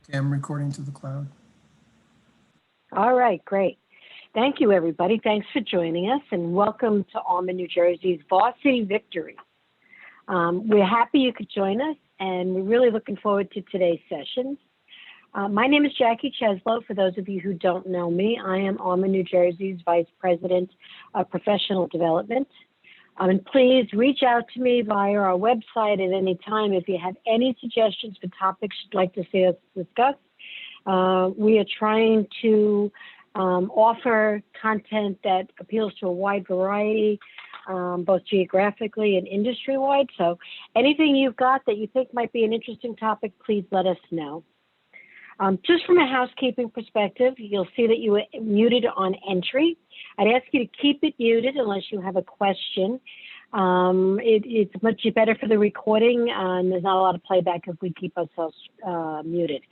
Okay, I'm recording to the cloud. All right, great. Thank you, everybody. Thanks for joining us, and welcome to ARMA, New Jersey's Varsity Victories. We're happy you could join us, and we're really looking forward to today's sessions. My name is Jackie Cheslow. For those of you who don't know me, I am ARMA, New Jersey's Vice President of Professional Development. And please reach out to me via our website at any time if you have any suggestions for topics you'd like to see us discuss. We are trying to offer content that appeals to a wide variety, both geographically and industry-wide. So anything you've got that you think might be an interesting topic, please let us know. Just from a housekeeping perspective, you'll see that you were muted on entry. I'd ask you to keep it muted unless you have a question. It's much better for the recording, and there's not a lot of playback if we keep ourselves muted.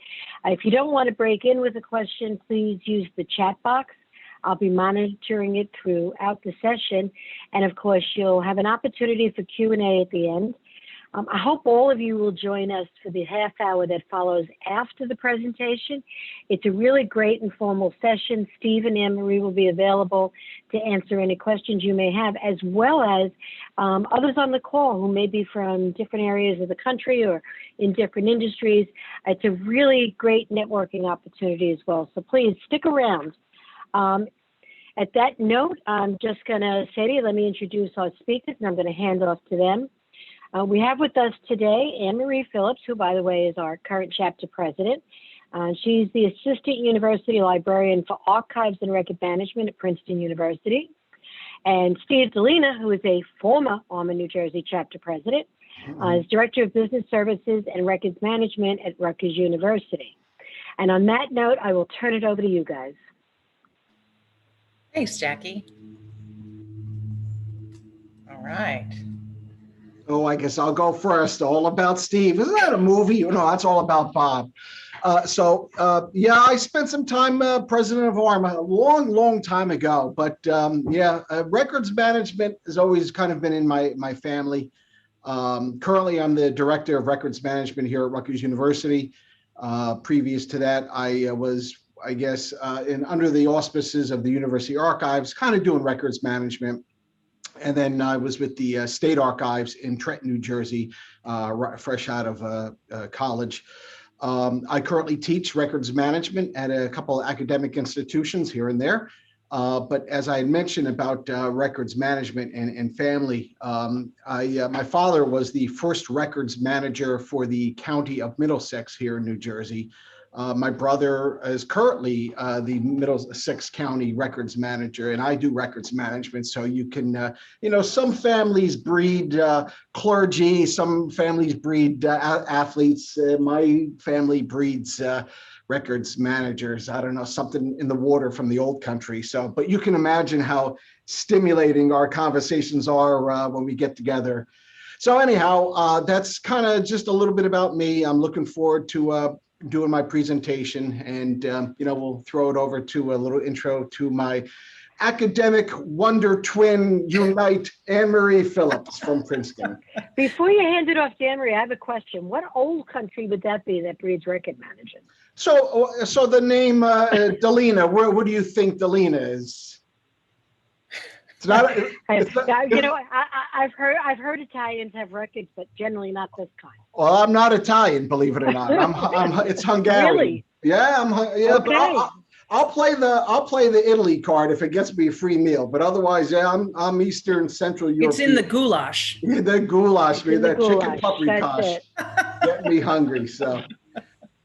If you don't want to break in with a question, please use the chat box. I'll be monitoring it throughout the session. And of course, you'll have an opportunity for Q&A at the end. I hope all of you will join us for the half hour that follows after the presentation. It's a really great informal session. Steve and Anne-Marie will be available to answer any questions you may have, as well as others on the call who may be from different areas of the country or in different industries. It's a really great networking opportunity as well. So please stick around. At that note, I'm just going to say to you, let me introduce our speakers, and I'm going to hand off to them. We have with us today Anne-Marie Phillips, who, by the way, is our current chapter president. She's the Assistant University Librarian for Archives and Record Management at Princeton University. And Steve Dalina, who is a former ARMA New Jersey chapter president, is Director of Business Services and Records Management at Rutgers University. And on that note, I will turn it over to you guys. Thanks, Jackie. All right. Oh, I guess I'll go first. All About Steve. Isn't that a movie? You know, that's All About Bob. Yeah, I spent some time president of ARMA a long time ago. But records management has always kind of been in my family. Currently, I'm the director of records management here at Rutgers University. Previous to that, I was, I guess, under the auspices of the University Archives, kind of doing records management. And then I was with the State Archives in Trenton, New Jersey, fresh out of college. I currently teach records management at a couple of academic institutions here and there. But as I mentioned about records management and family, my father was the first records manager for the county of Middlesex here in New Jersey. My brother is currently the Middlesex County records manager, and I do records management. So you can, some families breed clergy, some families breed athletes. My family breeds records managers. I don't know, something in the water from the old country. So, but you can imagine how stimulating our conversations are when we get together. So anyhow, that's kind of just a little bit about me. I'm looking forward to doing my presentation, and we'll throw it over to a little intro to my academic wonder twin unite, Anne-Marie Phillips from Princeton. Before you hand it off to Anne-Marie, I have a question. What old country would that be that breeds record managers? So the name Dalina, what do you think Dalina is? It's not, I've heard Italians have records, but generally not this kind. Well, I'm not Italian, believe it or not. It's Hungarian. Really? Yeah, okay. But I'll play the Italy card if it gets me a free meal. But otherwise, yeah, I'm Eastern Central Europe. It's in the goulash. Yeah, the goulash, that chicken paprikash. Get me hungry. So,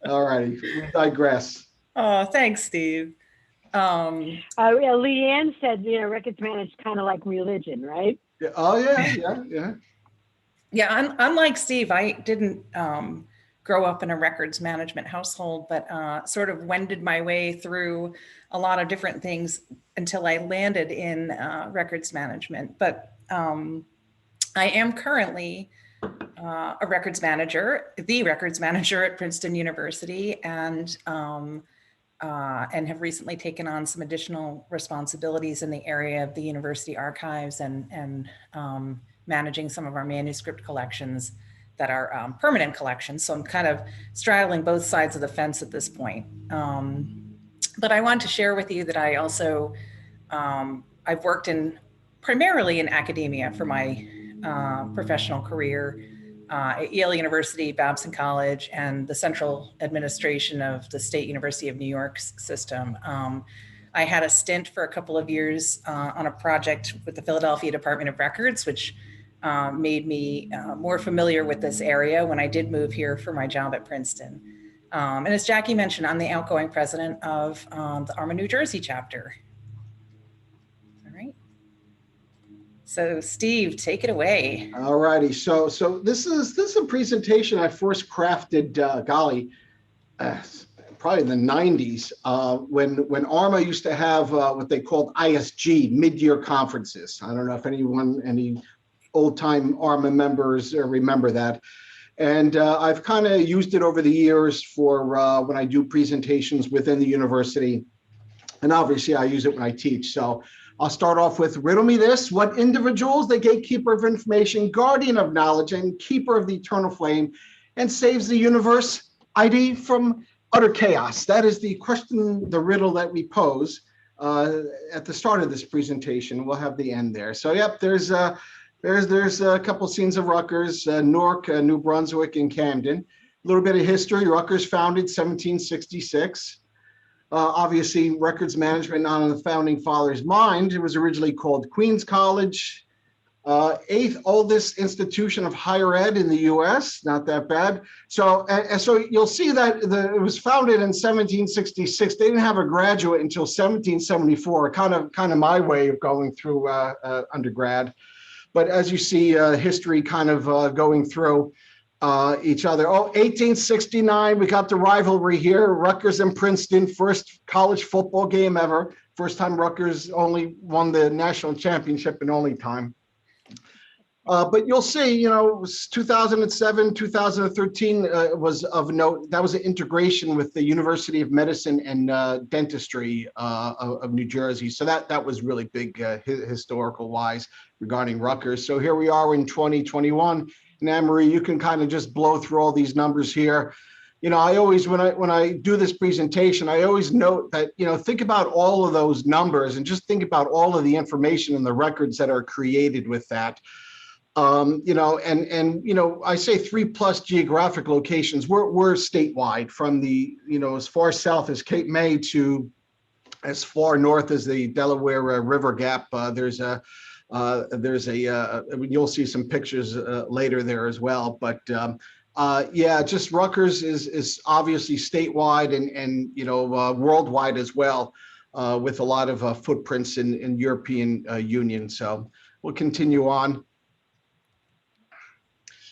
all righty, we digress. Oh, thanks, Steve. Leanne said, records managed kind of like religion, right? Yeah. Oh yeah. Yeah, unlike Steve, I didn't grow up in a records management household, but sort of wended my way through a lot of different things until I landed in records management. But I am currently a records manager, the records manager at Princeton University, and have recently taken on some additional responsibilities in the area of the university archives and managing some of our manuscript collections that are permanent collections. So I'm kind of straddling both sides of the fence at this point. But I want to share with you that I also, I've worked primarily in academia for my professional career at Yale University, Babson College, and the central administration of the State University of New York's system. I had a stint for a couple of years on a project with the Philadelphia Department of Records, which made me more familiar with this area when I did move here for my job at Princeton. And as Jackie mentioned, I'm the outgoing president of the ARMA New Jersey chapter. All right. So Steve, take it away. All righty. So this is a presentation I first crafted, probably in the 90s, when ARMA used to have what they called ISG, mid-year conferences. I don't know if any old-time ARMA members remember that. And I've kind of used it over the years for when I do presentations within the university. And obviously I use it when I teach. So I'll start off with riddle me this: what individuals, the gatekeeper of information, guardian of knowledge, and keeper of the eternal flame, and saves the universe ID from utter chaos? That is the question, the riddle that we pose at the start of this presentation. We'll have the end there. So yep, there's a couple scenes of Rutgers, Newark, New Brunswick, and Camden. A little bit of history. Rutgers founded 1766. Obviously, records management not on the founding fathers' mind. It was originally called Queens College, 8th oldest institution of higher ed in the U.S. Not that bad. So you'll see that it was founded in 1766. They didn't have a graduate until 1774. Kind of my way of going through undergrad. But as you see, history kind of going through each other. 1869, we got the rivalry here. Rutgers and Princeton, first college football game ever. First time Rutgers only won the national championship in only time. But you'll see, it was 2007, 2013 was of note. That was an integration with the University of Medicine and Dentistry of New Jersey. So that was really big historical wise regarding Rutgers. So here we are in 2021. And Anne-Marie, you can kind of just blow through all these numbers here. I always, when I do this presentation, I always note that, think about all of those numbers and just think about all of the information and the records that are created with that. I say 3+ geographic locations. We're statewide from the, as far south as Cape May to as far north as the Delaware River Gap. You'll see some pictures later there as well. But just Rutgers is obviously statewide and worldwide as well, with a lot of footprints in European Union. So we'll continue on.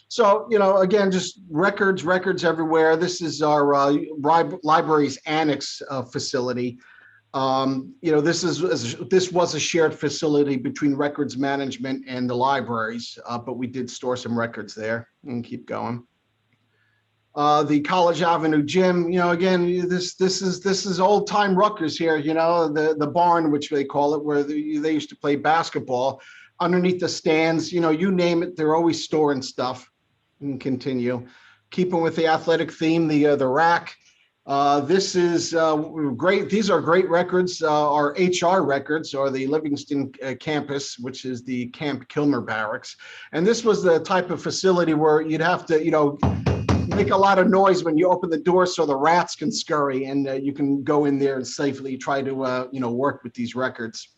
So, again, just records everywhere. This is our library's annex facility. This was a shared facility between records management and the libraries, but we did store some records there. And keep going. The College Avenue gym, again, this is old time Rutgers here. The barn, which they call it, where they used to play basketball. Underneath the stands, you name it, they're always storing stuff. And continue. Keeping with the athletic theme, the rack. This is great. These are great records. Our HR records, or the Livingston campus, which is the Camp Kilmer Barracks. And this was the type of facility where you'd have to, make a lot of noise when you open the door so the rats can scurry, and you can go in there and safely try to, work with these records.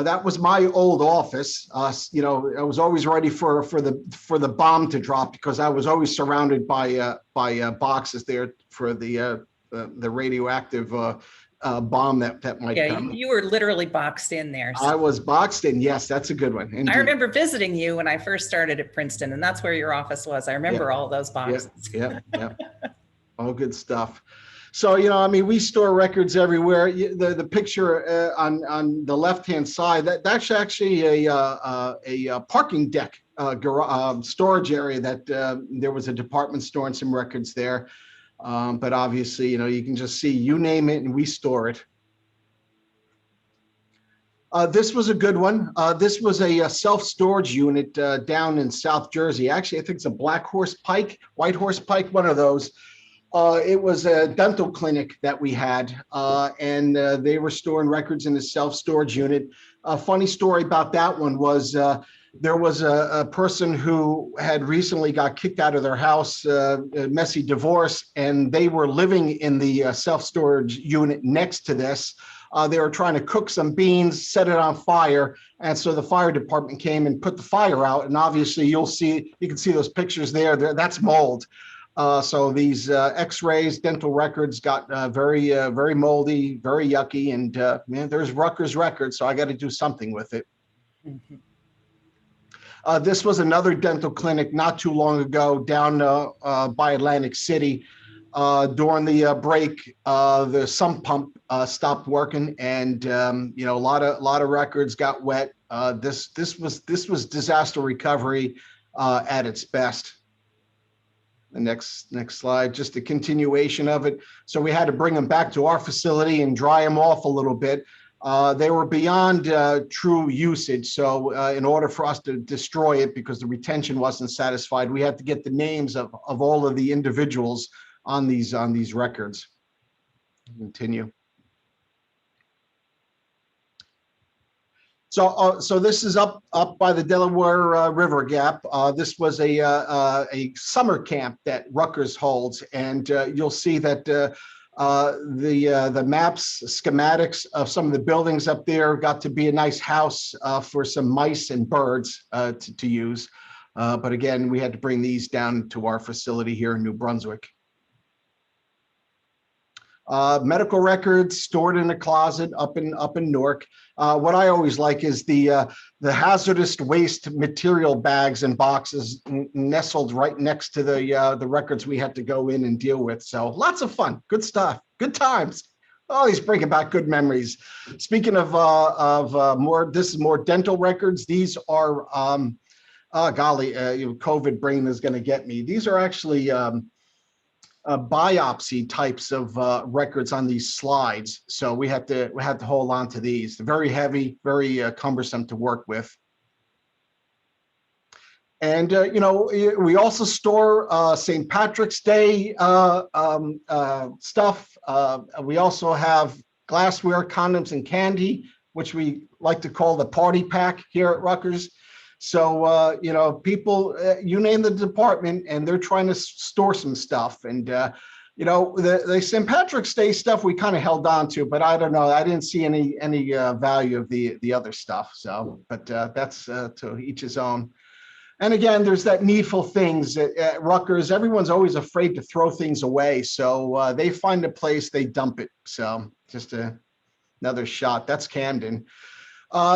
That was my old office. I was always ready for the bomb to drop, because I was always surrounded by boxes there for the radioactive bomb that might come. You were literally boxed in there. So. I was boxed in. Yes, that's a good one. Indeed. I remember visiting you when I first started at Princeton, and that's where your office was. I remember all those boxes. Yeah. All good stuff. So, we store records everywhere. The picture on the left-hand side, that's actually a parking deck storage area that there was a department storing some records there. But obviously, you can just see, you name it, and we store it. This was a good one. This was a self-storage unit down in South Jersey. Actually, I think it's a Black Horse Pike, White Horse Pike, one of those. It was a dental clinic that we had, and they were storing records in the self-storage unit. A funny story about that one was there was a person who had recently got kicked out of their house, a messy divorce, and they were living in the self-storage unit next to this. They were trying to cook some beans, set it on fire, and so the fire department came and put the fire out. And obviously, you can see those pictures there. That's mold. So these X-rays, dental records got very moldy, very yucky, and man, there's Rutgers records, so I got to do something with it. Mhm. This was another dental clinic not too long ago down by Atlantic City. During the break, the sump pump stopped working, and a lot of records got wet. This was disaster recovery at its best. The next slide, just a continuation of it. So we had to bring them back to our facility and dry them off a little bit. They were beyond true usage. So in order for us to destroy it, because the retention wasn't satisfied, we had to get the names of all of the individuals on these records. Continue. So this is up by the Delaware River Gap. This was a summer camp that Rutgers holds, and you'll see that the maps, schematics of some of the buildings up there got to be a nice house for some mice and birds to use. But again, we had to bring these down to our facility here in New Brunswick. Medical records stored in a closet up in Newark. What I always like is the hazardous waste material bags and boxes nestled right next to the records we had to go in and deal with. So lots of fun, good stuff, good times. Oh, he's bringing back good memories. Speaking of more, this is more dental records. These are, golly, COVID brain is going to get me. These are actually biopsy types of records on these slides. So we had to hold on to these. They're very heavy, very cumbersome to work with. And we also store St. Patrick's Day stuff. We also have glassware, condoms, and candy, which we like to call the party pack here at Rutgers. So, people, you name the department, and they're trying to store some stuff. And, the St. Patrick's Day stuff we kind of held on to, but I don't know. I didn't see any value of the other stuff. So, but that's to each his own. And again, there's that needful things at Rutgers. Everyone's always afraid to throw things away. So they find a place, they dump it. So just another shot. That's Camden.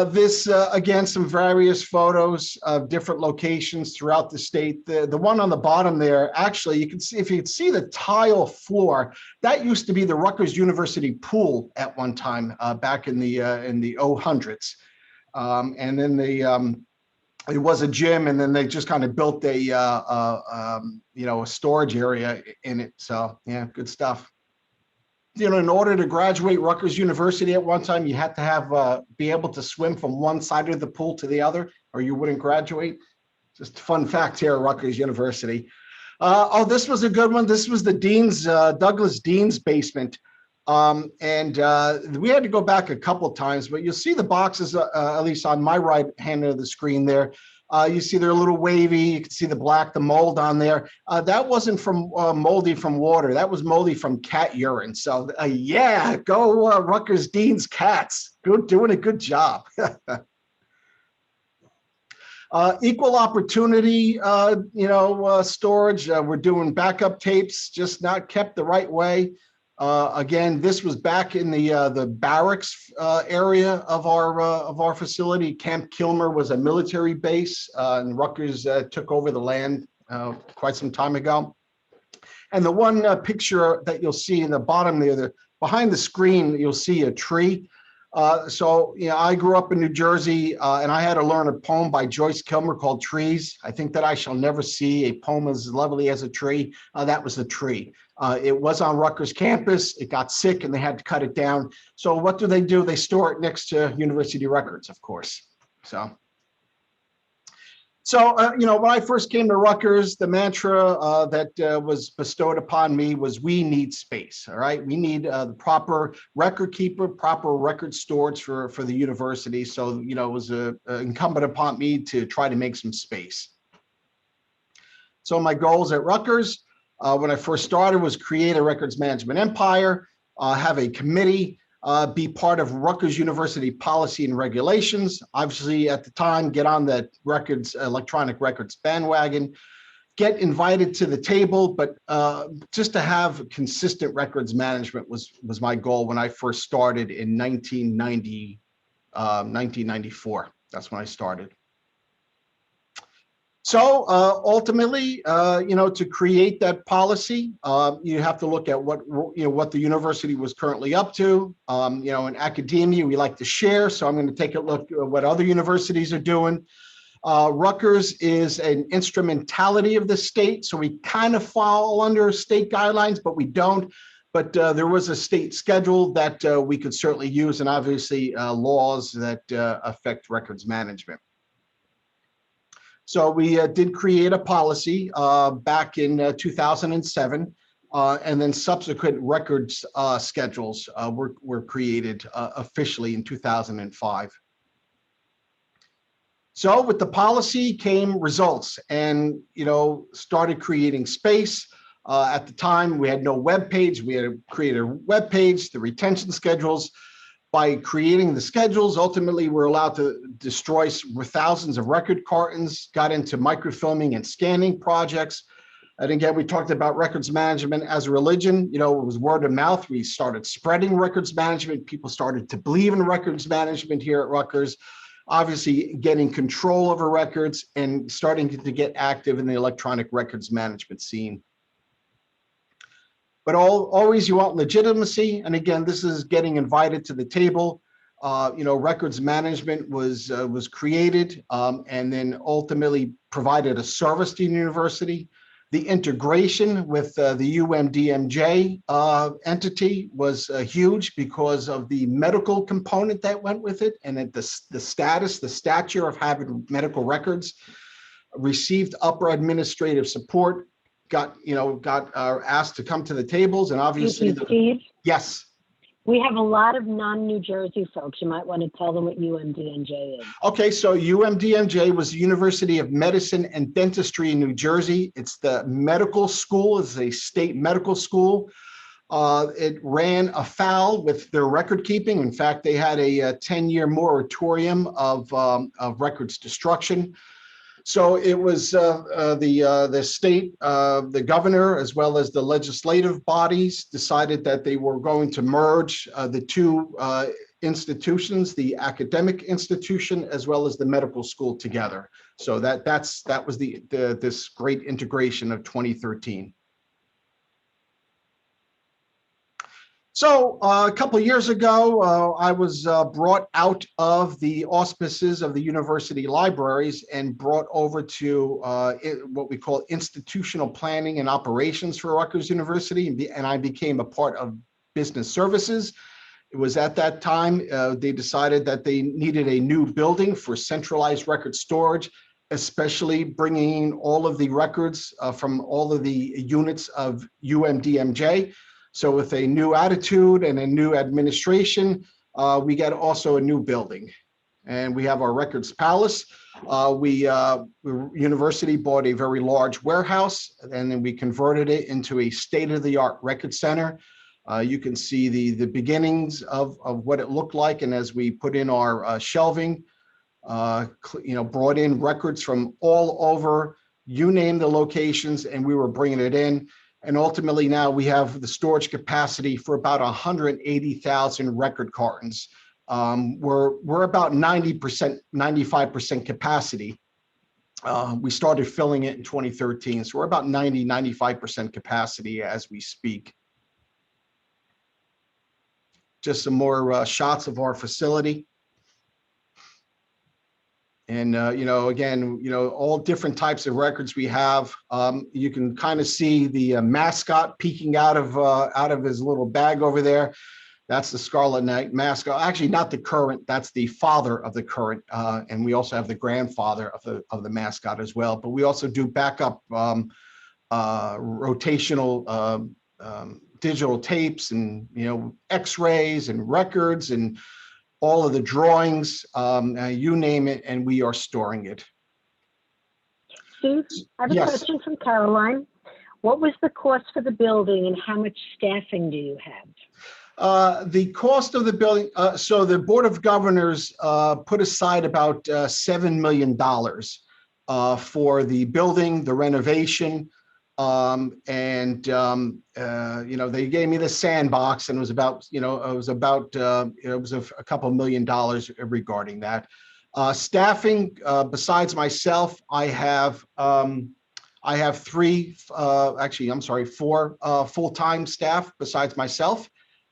This, again, some various photos of different locations throughout the state. The one on the bottom there, actually, you can see, if you can see the tile floor, that used to be the Rutgers University pool at one time, back in the 00s. And then it was a gym, and then they just kind of built a storage area in it. So yeah, good stuff. In order to graduate Rutgers University at one time, you had to have be able to swim from one side of the pool to the other, or you wouldn't graduate. Just a fun fact here at Rutgers University. This was a good one. This was the Douglas Dean's basement. And we had to go back a couple times, but you'll see the boxes, at least on my right hand of the screen there. You see they're a little wavy. You can see the mold on there. That wasn't from moldy from water. That was moldy from cat urine. So yeah, go Rutgers Dean's cats. Doing a good job. Equal opportunity, storage. We're doing backup tapes, just not kept the right way. Again, this was back in the barracks area of our facility. Camp Kilmer was a military base, and Rutgers took over the land quite some time ago. And the one picture that you'll see in the bottom there, behind the screen, you'll see a tree. So, I grew up in New Jersey, and I had to learn a poem by Joyce Kilmer called Trees. I think that I shall never see a poem as lovely as a tree. That was the tree. It was on Rutgers campus. It got sick and they had to cut it down. So what do? They store it next to university records, of course. So, when I first came to Rutgers, the mantra that was bestowed upon me was, we need space, all right? We need the proper record keeper, proper record storage for the university. So, it was incumbent upon me to try to make some space. So my goals at Rutgers, when I first started, was create a records management empire, have a committee, be part of Rutgers University policy and regulations. Obviously, at the time, get on the electronic records bandwagon, get invited to the table, but just to have consistent records management was my goal when I first started in 1994. That's when I started. So ultimately, to create that policy, you have to look at what the university was currently up to. In academia, we like to share, so I'm going to take a look at what other universities are doing. Rutgers is an instrumentality of the state, so we kind of fall under state guidelines, but we don't. But there was a state schedule that we could certainly use, and obviously laws that affect records management. So we did create a policy back in 2007, and then subsequent records schedules were created officially in 2005. So with the policy came results, and started creating space. At the time, we had no web page. We had to create a web page, the retention schedules. By creating the schedules, ultimately, we're allowed to destroy thousands of record cartons, got into microfilming and scanning projects. And again, we talked about records management as a religion. It was word of mouth. We started spreading records management. People started to believe in records management here at Rutgers, obviously getting control over records and starting to get active in the electronic records management scene. But always you want legitimacy. And again, this is getting invited to the table. Records management was created and then ultimately provided a service to the university. The integration with the UMDMJ entity was huge because of the medical component that went with it, and the stature of having medical records. Received upper administrative support. Got asked to come to the tables, and obviously Steve? Yes. We have a lot of non-New Jersey folks. You might want to tell them what UMDMJ is. Okay, so UMDMJ was the University of Medicine and Dentistry in New Jersey. It's the medical school. It's a state medical school. It ran afoul with their record keeping. In fact, they had a 10-year moratorium of records destruction. So it was the state, the governor, as well as the legislative bodies decided that they were going to merge the two institutions, the academic institution, as well as the medical school together. So that was this great integration of 2013. So a couple of years ago, I was brought out of the auspices of the university libraries and brought over to what we call institutional planning and operations for Rutgers University, and I became a part of business services. It was at that time they decided that they needed a new building for centralized record storage, especially bringing all of the records from all of the units of UMDMJ. So with a new attitude and a new administration, we got also a new building. And we have our records palace. University bought a very large warehouse, and then we converted it into a state-of-the-art record center. You can see the beginnings of what it looked like. And as we put in our shelving, brought in records from all over, you name the locations, and we were bringing it in. And ultimately now we have the storage capacity for about 180,000 record cartons. We're about 90%, 95% capacity. We started filling it in 2013. So we're about 95% capacity as we speak. just some more shots of our facility. And, again, all different types of records we have. You can kind of see the mascot peeking out of his little bag over there. That's the Scarlet Knight mascot. Actually, not the current. That's the father of the current, and we also have the grandfather of the mascot as well. But we also do backup rotational digital tapes and X-rays and records and all of the drawings. You name it, and we are storing it. Steve, I have a question from Caroline. What was the cost for the building, and how much staffing do you have? The cost of the building, so the Board of Governors put aside about $7 million for the building, the renovation, and they gave me the sandbox, and it was about, it was a couple $1 million regarding that. Staffing, besides myself, I have four full-time staff besides myself.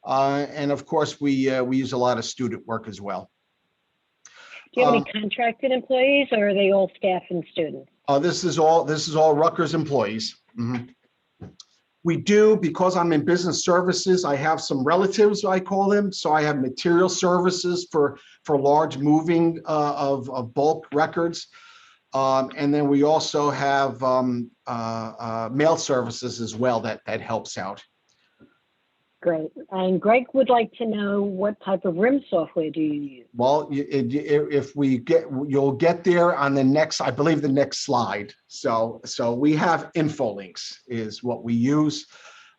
And of course, we use a lot of student work as well. Do you have any contracted employees, or are they all staff and students? This is all Rutgers employees. Mm-hmm. We do, because I'm in business services, I have some relatives, I call them. So I have material services for large moving of bulk records. And then we also have mail services as well that helps out. Great. And Greg would like to know, what type of RIM software do you use? Well, you'll get there on the next, I believe, the next slide. So we have infolinks is what we use.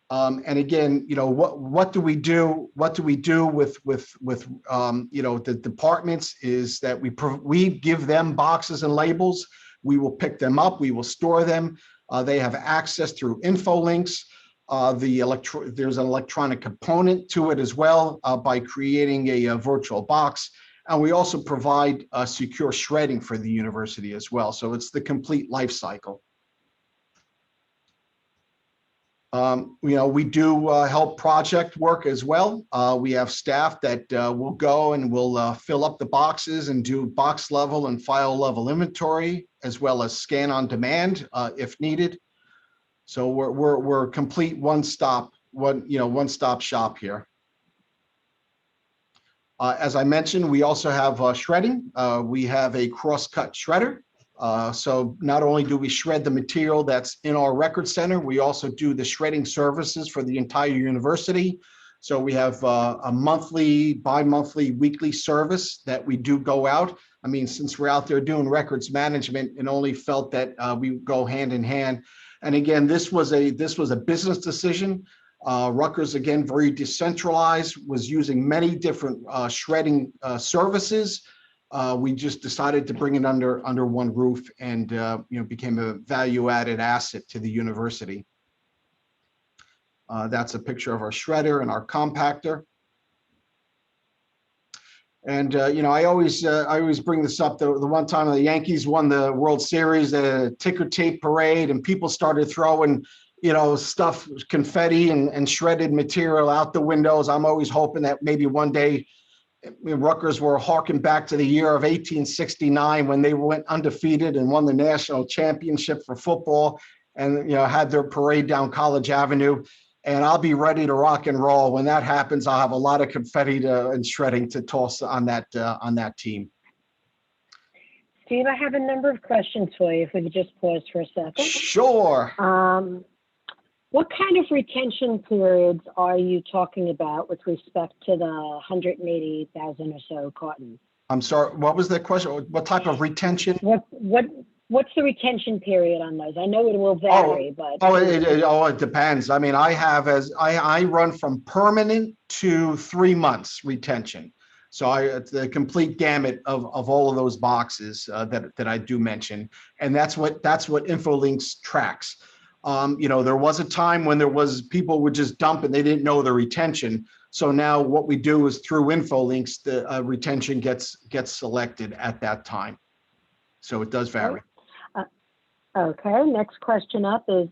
And again, what do we do? What do we do with the departments is that we give them boxes and labels. We will pick them up. We will store them. They have access through infolinks. There's an electronic component to it as well by creating a virtual box. And we also provide secure shredding for the university as well. So it's the complete life cycle. We do help project work as well. We have staff that will go and will fill up the boxes and do box level and file level inventory, as well as scan on demand if needed. So we're a complete one-stop shop here. As I mentioned, we also have shredding. We have a cross-cut shredder. So not only do we shred the material that's in our record center, we also do the shredding services for the entire university. So we have a monthly, bi-monthly, weekly service that we do go out. I mean, since we're out there doing records management, it only felt that we go hand in hand. And again, this was a business decision. Rutgers, again, very decentralized, was using many different shredding services. We just decided to bring it under one roof, and became a value-added asset to the university. That's a picture of our shredder and our compactor. And I always bring this up. The one time the Yankees won the World Series, the ticker tape parade, and people started throwing stuff, confetti and shredded material out the windows. I'm always hoping that maybe one day Rutgers will harken back to the year of 1869 when they went undefeated and won the national championship for football, and had their parade down College Avenue. And I'll be ready to rock and roll. When that happens, I'll have a lot of confetti and shredding to toss on that team. Steve, I have a number of questions for you, if we could just pause for a second. Sure. What kind of retention periods are you talking about with respect to the 188,000 or so cartons? I'm sorry, what was the question? What type of retention? What's the retention period on those? I know it will vary, but it depends. I mean, I run from permanent to 3 months retention. So it's the complete gamut of all of those boxes that I do mention, and that's what Infolinks tracks. There was a time when people would just dump and they didn't know the retention. So now what we do is through Infolinks, the retention gets selected at that time. So it does vary. Okay, next question up is,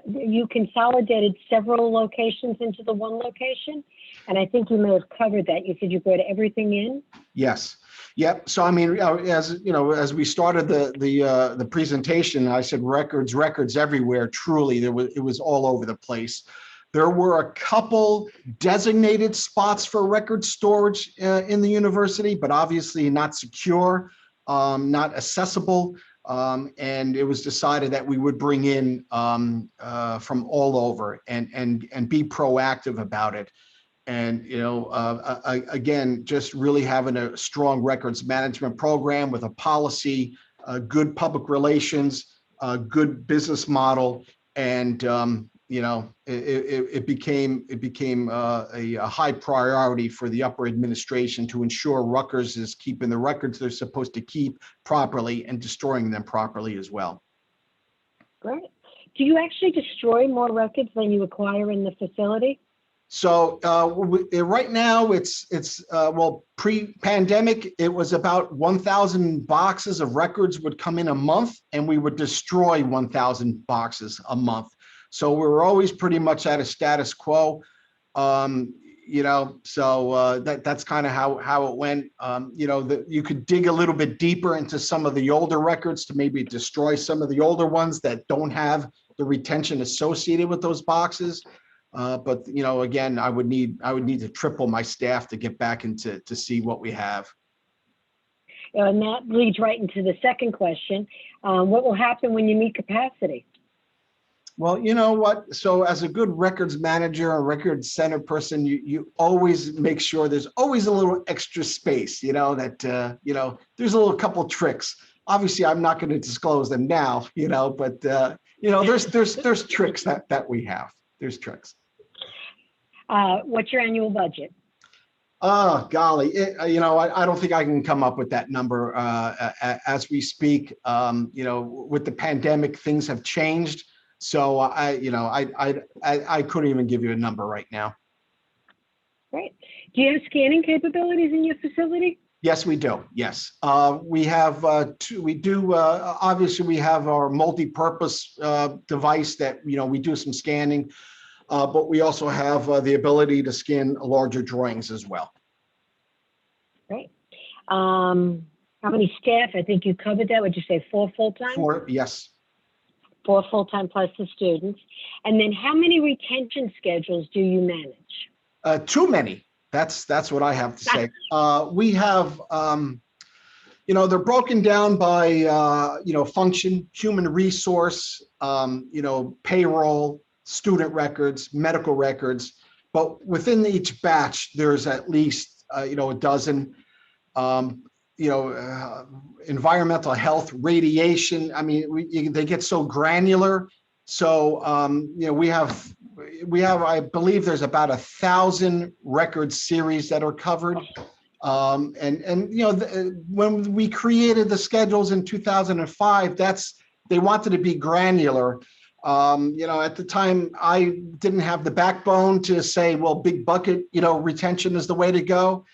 you consolidated several locations into the one location, and I think you may have covered that. You said you brought everything in? Yes. Yep. So I mean, as you know, as we started the presentation, I said records everywhere. Truly, it was all over the place. There were a couple designated spots for record storage in the university, but obviously not secure, not accessible. And it was decided that we would bring in from all over and be proactive about it. And, you know, again, just really having a strong records management program with a policy, good public relations, good business model. And, you know, it became a high priority for the upper administration to ensure Rutgers is keeping the records they're supposed to keep properly and destroying them properly as well. Great. Do you actually destroy more records than you acquire in the facility? So right now it's well, pre-pandemic, it was about 1,000 boxes of records would come in a month, and we would destroy 1,000 boxes a month. So we were always pretty much at a status quo, you know. So that's kind of how it went. You know, you could dig a little bit deeper into some of the older records to maybe destroy some of the older ones that don't have the retention associated with those boxes. But you know, again, I would need to triple my staff to get back into to see what we have. And that leads right into the second question. What will happen when you meet capacity? Well, you know what? So as a good records manager or records center person, you always make sure there's always a little extra space, you know, that, you know, there's a little couple tricks. Obviously, I'm not going to disclose them now, you know, but, you know, there's tricks that we have. There's tricks. What's your annual budget? Oh, golly, you know, I don't think I can come up with that number as we speak. You know, with the pandemic, things have changed. So I couldn't even give you a number right now. Great. Do you have scanning capabilities in your facility? Yes, we do. Yes, we have two. We do. Obviously, we have our multi-purpose device that, you know, we do some scanning, but we also have the ability to scan larger drawings as well. Great. How many staff? I think you covered that. Would you say 4 full-time? 4, yes. 4 full-time plus the students. And then how many retention schedules do you manage? Too many. That's what I have to say. We have, you know, they're broken down by, you know, function, human resource, you know, payroll, student records, medical records. But within each batch, there's at least, you know, a dozen. You know, environmental health, radiation. I mean, they get so granular. So, you know, we have, I believe there's about 1,000 record series that are covered. And you know, when we created the schedules in 2005, they wanted to be granular. You know, at the time, I didn't have the backbone to say, well, big bucket, you know, retention is the way to go.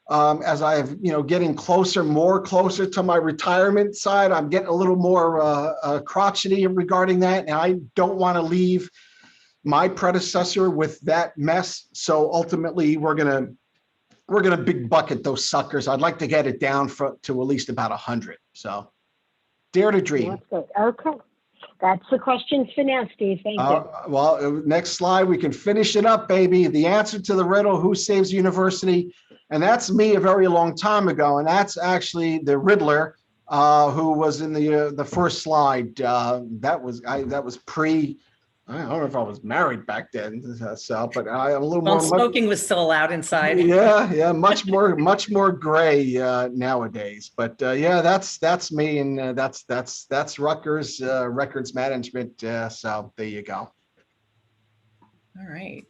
As I've, you know, getting more closer to my retirement side, I'm getting a little more crotchety regarding that. And I don't want to leave my predecessor with that mess. So ultimately, we're gonna big bucket those suckers. I'd like to get it down to at least about 100. So dare to dream. That's good. Okay. That's the questions for now, Steve. Thank you. Well, next slide, we can finish it up, baby. The answer to the riddle, who saves the university? And that's me a very long time ago. And that's actually the Riddler, who was in the first slide. That was pre, I don't know if I was married back then, so, but I'm a little more. Smoking was still allowed inside. Yeah, much more gray nowadays. But yeah, that's me, and that's Rutgers records management. So there you go. All right.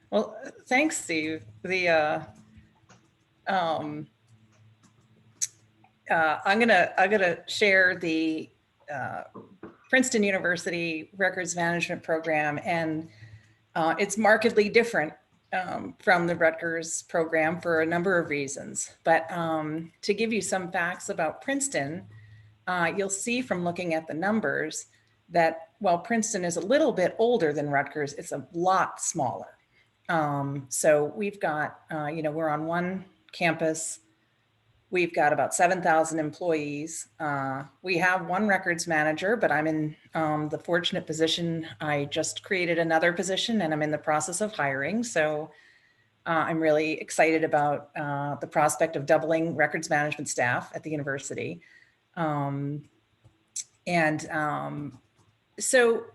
Well, thanks, Steve. I'm gonna share the Princeton University Records Management Program, and it's markedly different from the Rutgers program for a number of reasons. But to give you some facts about Princeton, you'll see from looking at the numbers that while Princeton is a little bit older than Rutgers, it's a lot smaller. So we've got, we're on one campus. We've got about 7,000 employees. We have one records manager, but I'm in the fortunate position. I just created another position and I'm in the process of hiring. So I'm really excited about the prospect of doubling records management staff at the university. So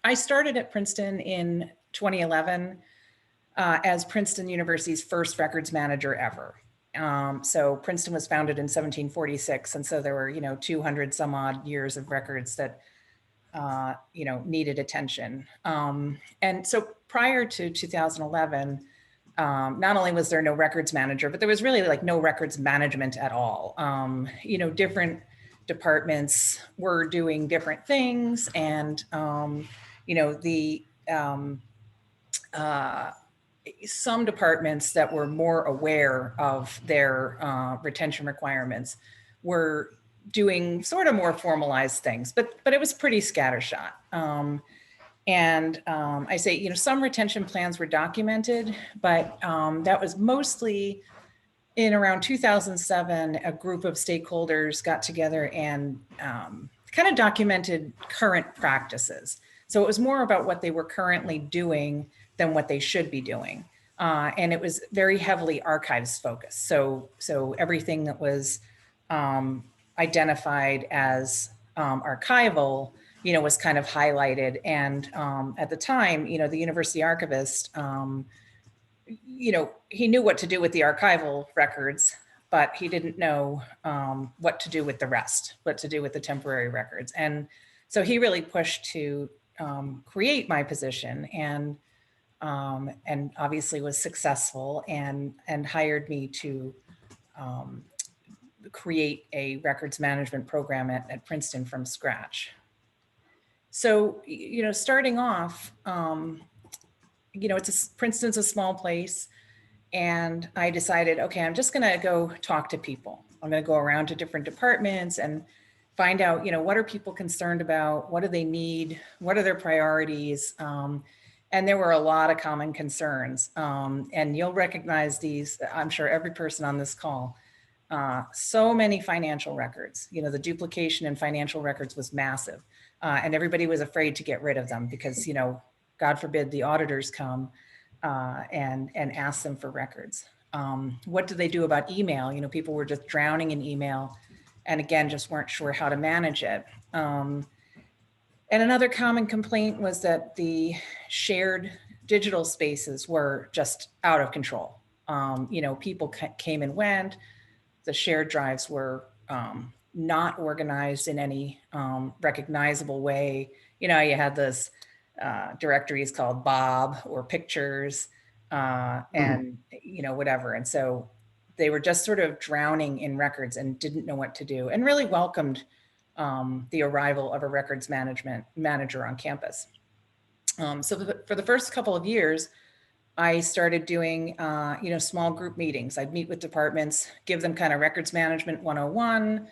I started at Princeton in 2011 as Princeton University's first records manager ever. So Princeton was founded in 1746. And so there were, 200 some odd years of records that, needed attention. And so prior to 2011, not only was there no records manager, but there was really like no records management at all. Different departments were doing different things, and some departments that were more aware of their retention requirements were doing sort of more formalized things, but it was pretty scattershot. I say, some retention plans were documented, but that was mostly in around 2007, a group of stakeholders got together and kind of documented current practices. So it was more about what they were currently doing than what they should be doing. And it was very heavily archives focused. So everything that was identified as archival, was kind of highlighted. And at the time, the university archivist, he knew what to do with the archival records, but he didn't know what to do with the rest, what to do with the temporary records. And so he really pushed to create my position, and obviously was successful, and hired me to create a records management program at Princeton from scratch. So, starting off, Princeton's a small place, and I decided, okay, I'm just going to go talk to people. I'm going to go around to different departments and find out, what are people concerned about? What do they need? What are their priorities? And there were a lot of common concerns. And you'll recognize these, I'm sure every person on this call. So many financial records, the duplication in financial records was massive. And everybody was afraid to get rid of them because, God forbid the auditors come and ask them for records. What do they do about email? People were just drowning in email, and again, just weren't sure how to manage it. And another common complaint was that the shared digital spaces were just out of control. People came and went. The shared drives were not organized in any recognizable way. You had this directories called Bob or Pictures and whatever. And so they were just sort of drowning in records and didn't know what to do, and really welcomed the arrival of a records manager on campus. So for the first couple of years, I started doing small group meetings. I'd meet with departments, give them kind of records management 101,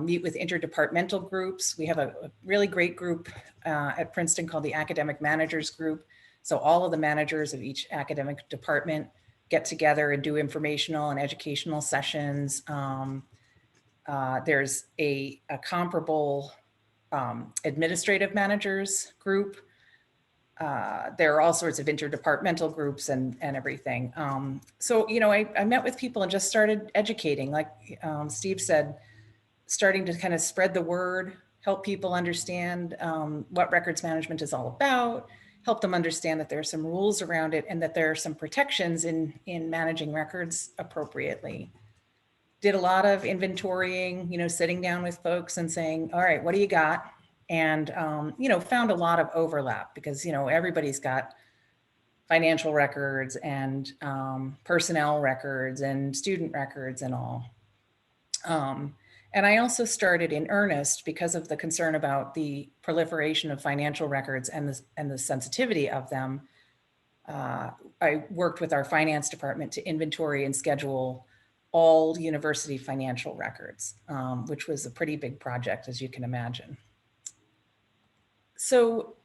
meet with interdepartmental groups. We have a really great group at Princeton called the Academic Managers Group. So all of the managers of each academic department get together and do informational and educational sessions. There's a comparable administrative managers group. There are all sorts of interdepartmental groups and everything. So, I met with people and just started educating, like Steve said, starting to kind of spread the word, help people understand what records management is all about, help them understand that there are some rules around it and that there are some protections in managing records appropriately. Did a lot of inventorying, sitting down with folks and saying, all right, what do you got? And, found a lot of overlap because, everybody's got financial records and personnel records and student records and all. And I also started in earnest because of the concern about the proliferation of financial records and the sensitivity of them. I worked with our finance department to inventory and schedule all university financial records, which was a pretty big project, as you can imagine. So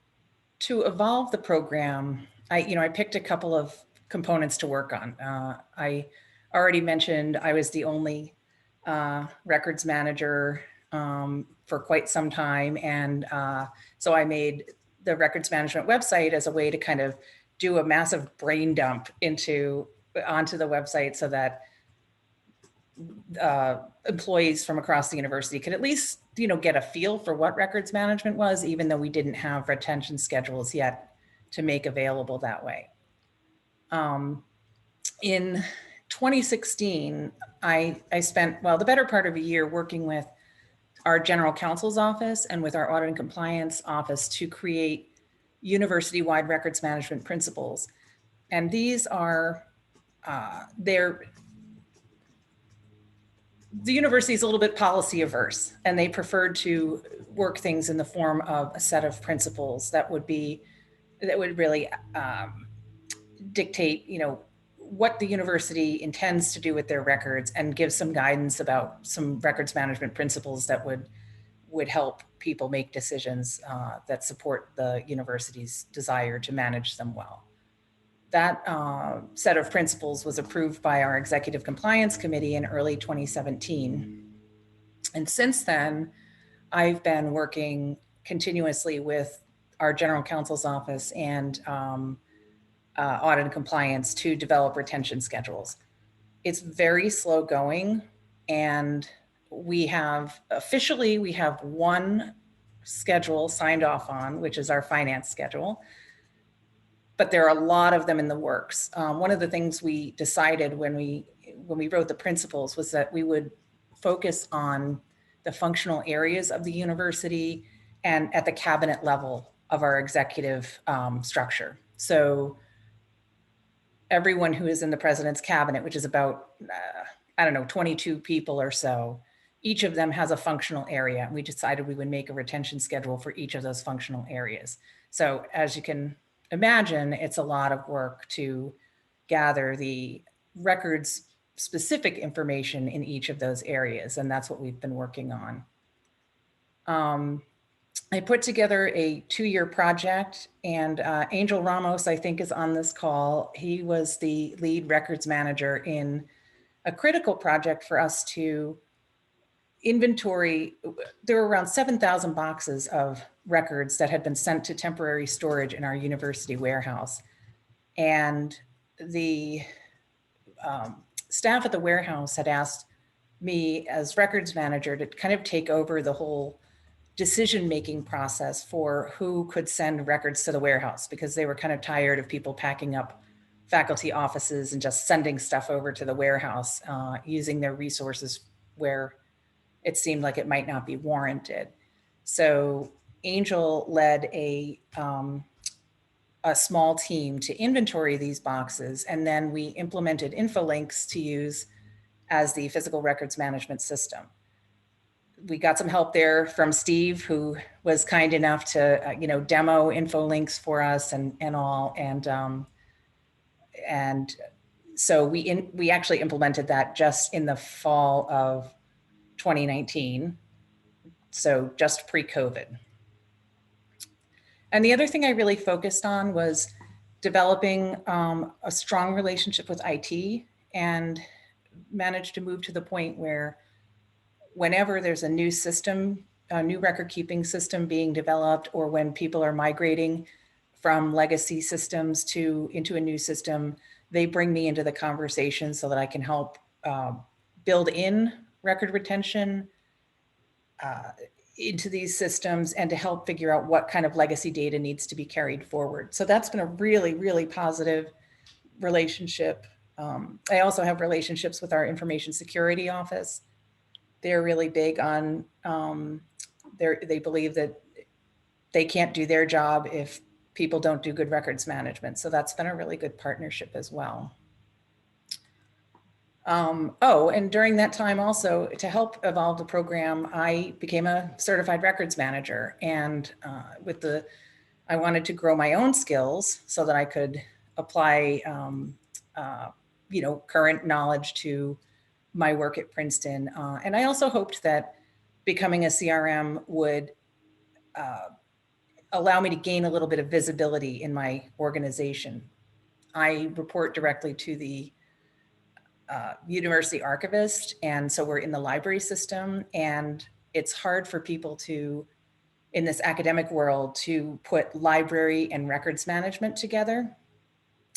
to evolve the program, I picked a couple of components to work on. I already mentioned I was the only records manager for quite some time. And so I made the records management website as a way to kind of do a massive brain dump onto the website so that employees from across the university could at least, get a feel for what records management was, even though we didn't have retention schedules yet to make available that way. In 2016, I spent, the better part of a year working with our general counsel's office and with our audit and compliance office to create university-wide records management principles. And these are, the university is a little bit policy averse, and they preferred to work things in the form of a set of principles that would really dictate, what the university intends to do with their records and give some guidance about some records management principles that would help people make decisions that support the university's desire to manage them well. That set of principles was approved by our executive compliance committee in early 2017. And since then, I've been working continuously with our general counsel's office and audit and compliance to develop retention schedules. It's very slow going, and we have one schedule signed off on, which is our finance schedule. But there are a lot of them in the works. One of the things we decided when we wrote the principles was that we would focus on the functional areas of the university and at the cabinet level of our executive structure. So everyone who is in the president's cabinet, which is about, 22 people or so, each of them has a functional area. We decided we would make a retention schedule for each of those functional areas. So as you can imagine, it's a lot of work to gather the records specific information in each of those areas. And that's what we've been working on. I put together a 2-year project, and Angel Ramos, I think, is on this call. He was the lead records manager in a critical project for us to inventory. There were around 7,000 boxes of records that had been sent to temporary storage in our university warehouse. And the staff at the warehouse had asked me as records manager to kind of take over the whole decision-making process for who could send records to the warehouse, because they were kind of tired of people packing up faculty offices and just sending stuff over to the warehouse, using their resources where it seemed like it might not be warranted. So Angel led a small team to inventory these boxes, and then we implemented infolinks to use as the physical records management system. We got some help there from Steve, who was kind enough to demo infolinks for us and all, and so we actually implemented that just in the fall of 2019, so just pre-COVID. And the other thing I really focused on was developing a strong relationship with IT, and managed to move to the point where whenever there's a new system, a new record keeping system being developed, or when people are migrating from legacy systems into a new system, they bring me into the conversation so that I can help build in record retention into these systems, and to help figure out what kind of legacy data needs to be carried forward. So that's been a really, really positive relationship. I also have relationships with our information security office. They're really big on, they believe that they can't do their job if people don't do good records management. So that's been a really good partnership as well. And during that time also, to help evolve the program, I became a certified records manager, and I wanted to grow my own skills so that I could apply, current knowledge to my work at Princeton. And I also hoped that becoming a CRM would allow me to gain a little bit of visibility in my organization. I report directly to the university archivist, and so we're in the library system, and it's hard for people to, in this academic world, to put library and records management together.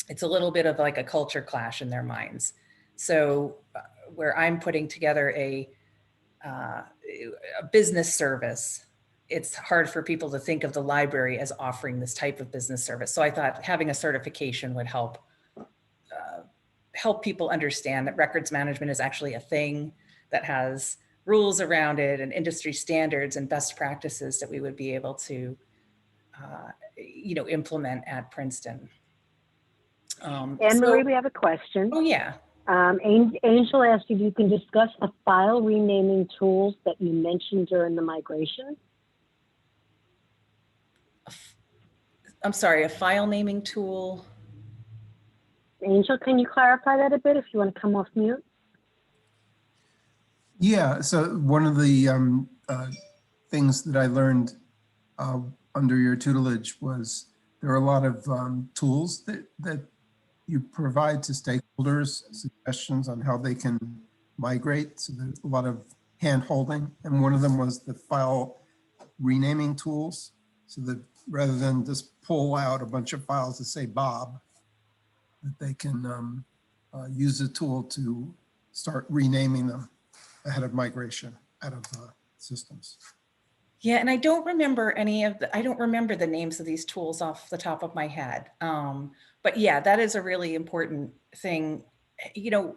It's a little bit of like a culture clash in their minds. So where I'm putting together a business service, it's hard for people to think of the library as offering this type of business service. So I thought having a certification would help people understand that records management is actually a thing that has rules around it and industry standards and best practices that we would be able to, implement at Princeton. Anne-Marie, we have a question. Oh, yeah. Angel asked if you can discuss the file renaming tools that you mentioned during the migration. I'm sorry, a file naming tool. Angel, can you clarify that a bit if you want to come off mute? Yeah, so one of the things that I learned under your tutelage was there are a lot of tools that you provide to stakeholders, suggestions on how they can migrate. So there's a lot of hand holding. And one of them was the file renaming tools. So that rather than just pull out a bunch of files that say Bob, that they can use the tool to start renaming them ahead of migration out of systems. Yeah, and I don't remember I don't remember the names of these tools off the top of my head. But yeah, that is a really important thing. You know,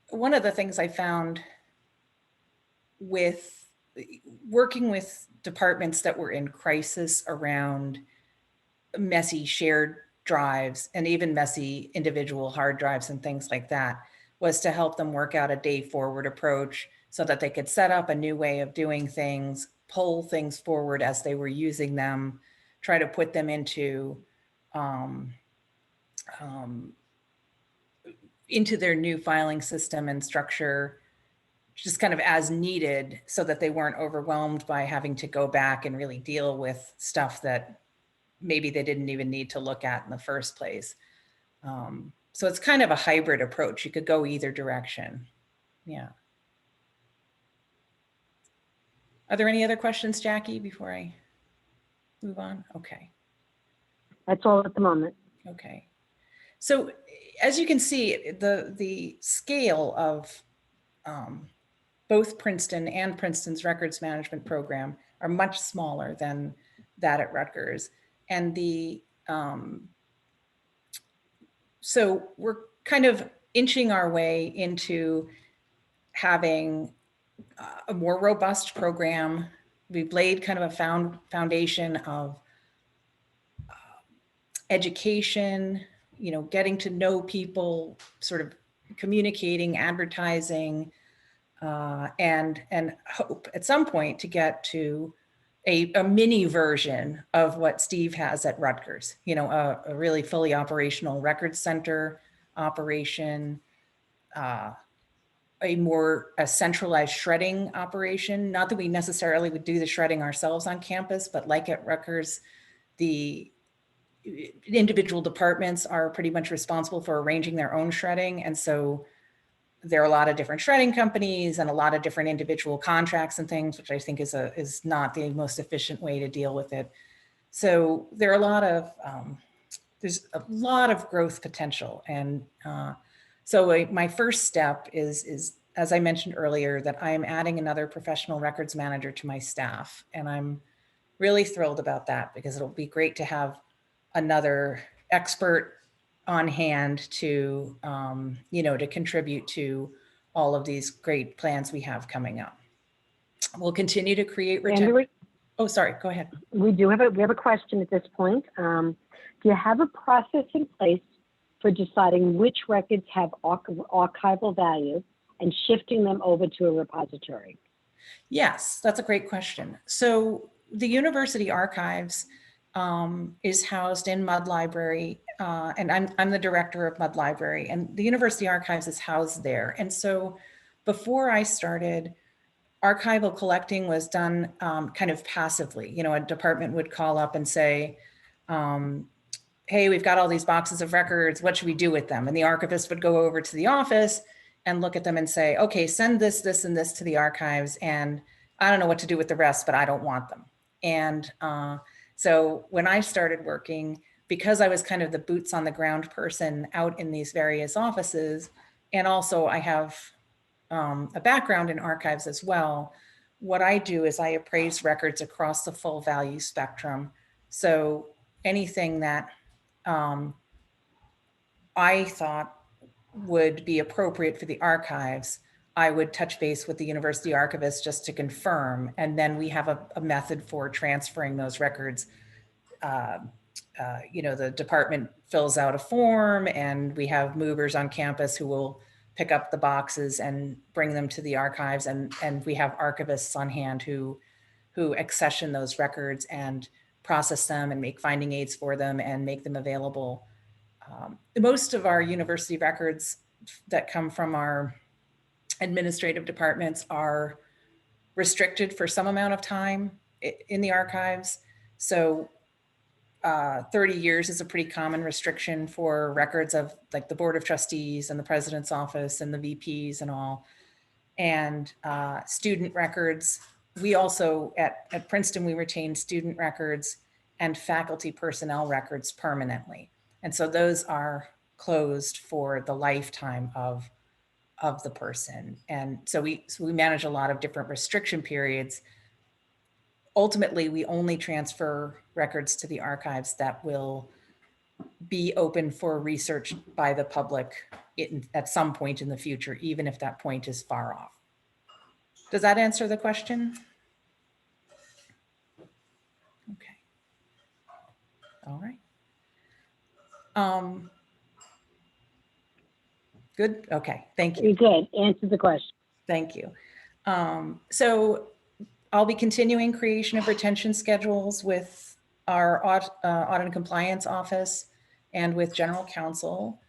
one of the things I found with working with departments that were in crisis around messy shared drives and even messy individual hard drives and things like that was to help them work out a day forward approach so that they could set up a new way of doing things, pull things forward as they were using them, try to put them into their new filing system and structure just kind of as needed so that they weren't overwhelmed by having to go back and really deal with stuff that maybe they didn't even need to look at in the first place. So it's kind of a hybrid approach. You could go either direction. Yeah. Are there any other questions, Jackie, before I move on? Okay. That's all at the moment. Okay. So as you can see, the scale of both Princeton and Princeton's records management program are much smaller than that at Rutgers. And so we're kind of inching our way into having a more robust program. We've laid kind of a foundation of education, getting to know people, sort of communicating, advertising, and hope at some point to get to a mini version of what Steve has at Rutgers, a really fully operational records center operation, a centralized shredding operation. Not that we necessarily would do the shredding ourselves on campus, but like at Rutgers, the individual departments are pretty much responsible for arranging their own shredding. And so there are a lot of different shredding companies and a lot of different individual contracts and things, which I think is not the most efficient way to deal with it. So there are there's a lot of growth potential. And so my first step is, as I mentioned earlier, that I am adding another professional records manager to my staff. And I'm really thrilled about that because it'll be great to have another expert on hand to, to contribute to all of these great plans we have coming up. We'll continue to create retention. Oh, sorry, go ahead. We have a question at this point. Do you have a process in place for deciding which records have archival value and shifting them over to a repository? Yes, that's a great question. So the university archives is housed in Mudd Library, and I'm the director of Mudd Library, and the University Archives is housed there. And so before I started archival collecting was done kind of passively. You know, a department would call up and say, hey, we've got all these boxes of records. What should we do with them? And the archivist would go over to the office and look at them and say, okay, send this, this, and this to the archives. And I don't know what to do with the rest, but I don't want them. And so when I started working, because I was kind of the boots on the ground person out in these various offices, and also I have a background in archives as well, what I do is I appraise records across the full value spectrum. So anything that I thought would be appropriate for the archives, I would touch base with the university archivist just to confirm. And then we have a method for transferring those records. You know, the department fills out a form and we have movers on campus who will pick up the boxes and bring them to the archives. And we have archivists on hand who accession those records and process them and make finding aids for them and make them available. Most of our university records that come from our administrative departments are restricted for some amount of time in the archives. So 30 years is a pretty common restriction for records of like the Board of Trustees and the President's Office and the VPs and all. And student records. We also, at Princeton, we retain student records and faculty personnel records permanently. And so those are closed for the lifetime of the person. And so we manage a lot of different restriction periods. Ultimately, we only transfer records to the archives that will be open for research by the public at some point in the future, even if that point is far off. Does that answer the question? Okay. All right. Good. Okay. Thank you. You did answer the question. Thank you. So I'll be continuing creation of retention schedules with our audit and compliance office and with general counsel.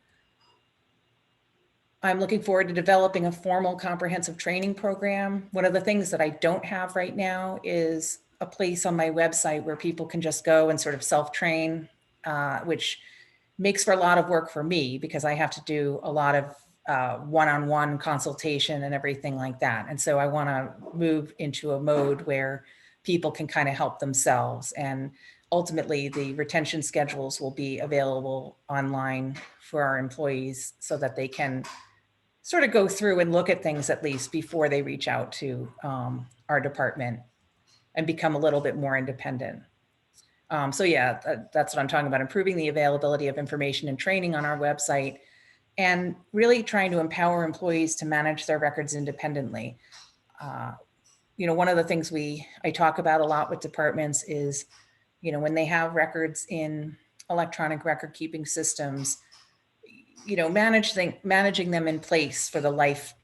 I'm looking forward to developing a formal comprehensive training program. One of the things that I don't have right now is a place on my website where people can just go and sort of self-train, which makes for a lot of work for me because I have to do a lot of one-on-one consultation and everything like that. And so I want to move into a mode where people can kind of help themselves. And ultimately, the retention schedules will be available online for our employees so that they can sort of go through and look at things at least before they reach out to our department and become a little bit more independent. So yeah, that's what I'm talking about, improving the availability of information and training on our website and really trying to empower employees to manage their records independently. You know, one of the things I talk about a lot with departments is, you know, when they have records in electronic record keeping systems, you know, managing them in place for the life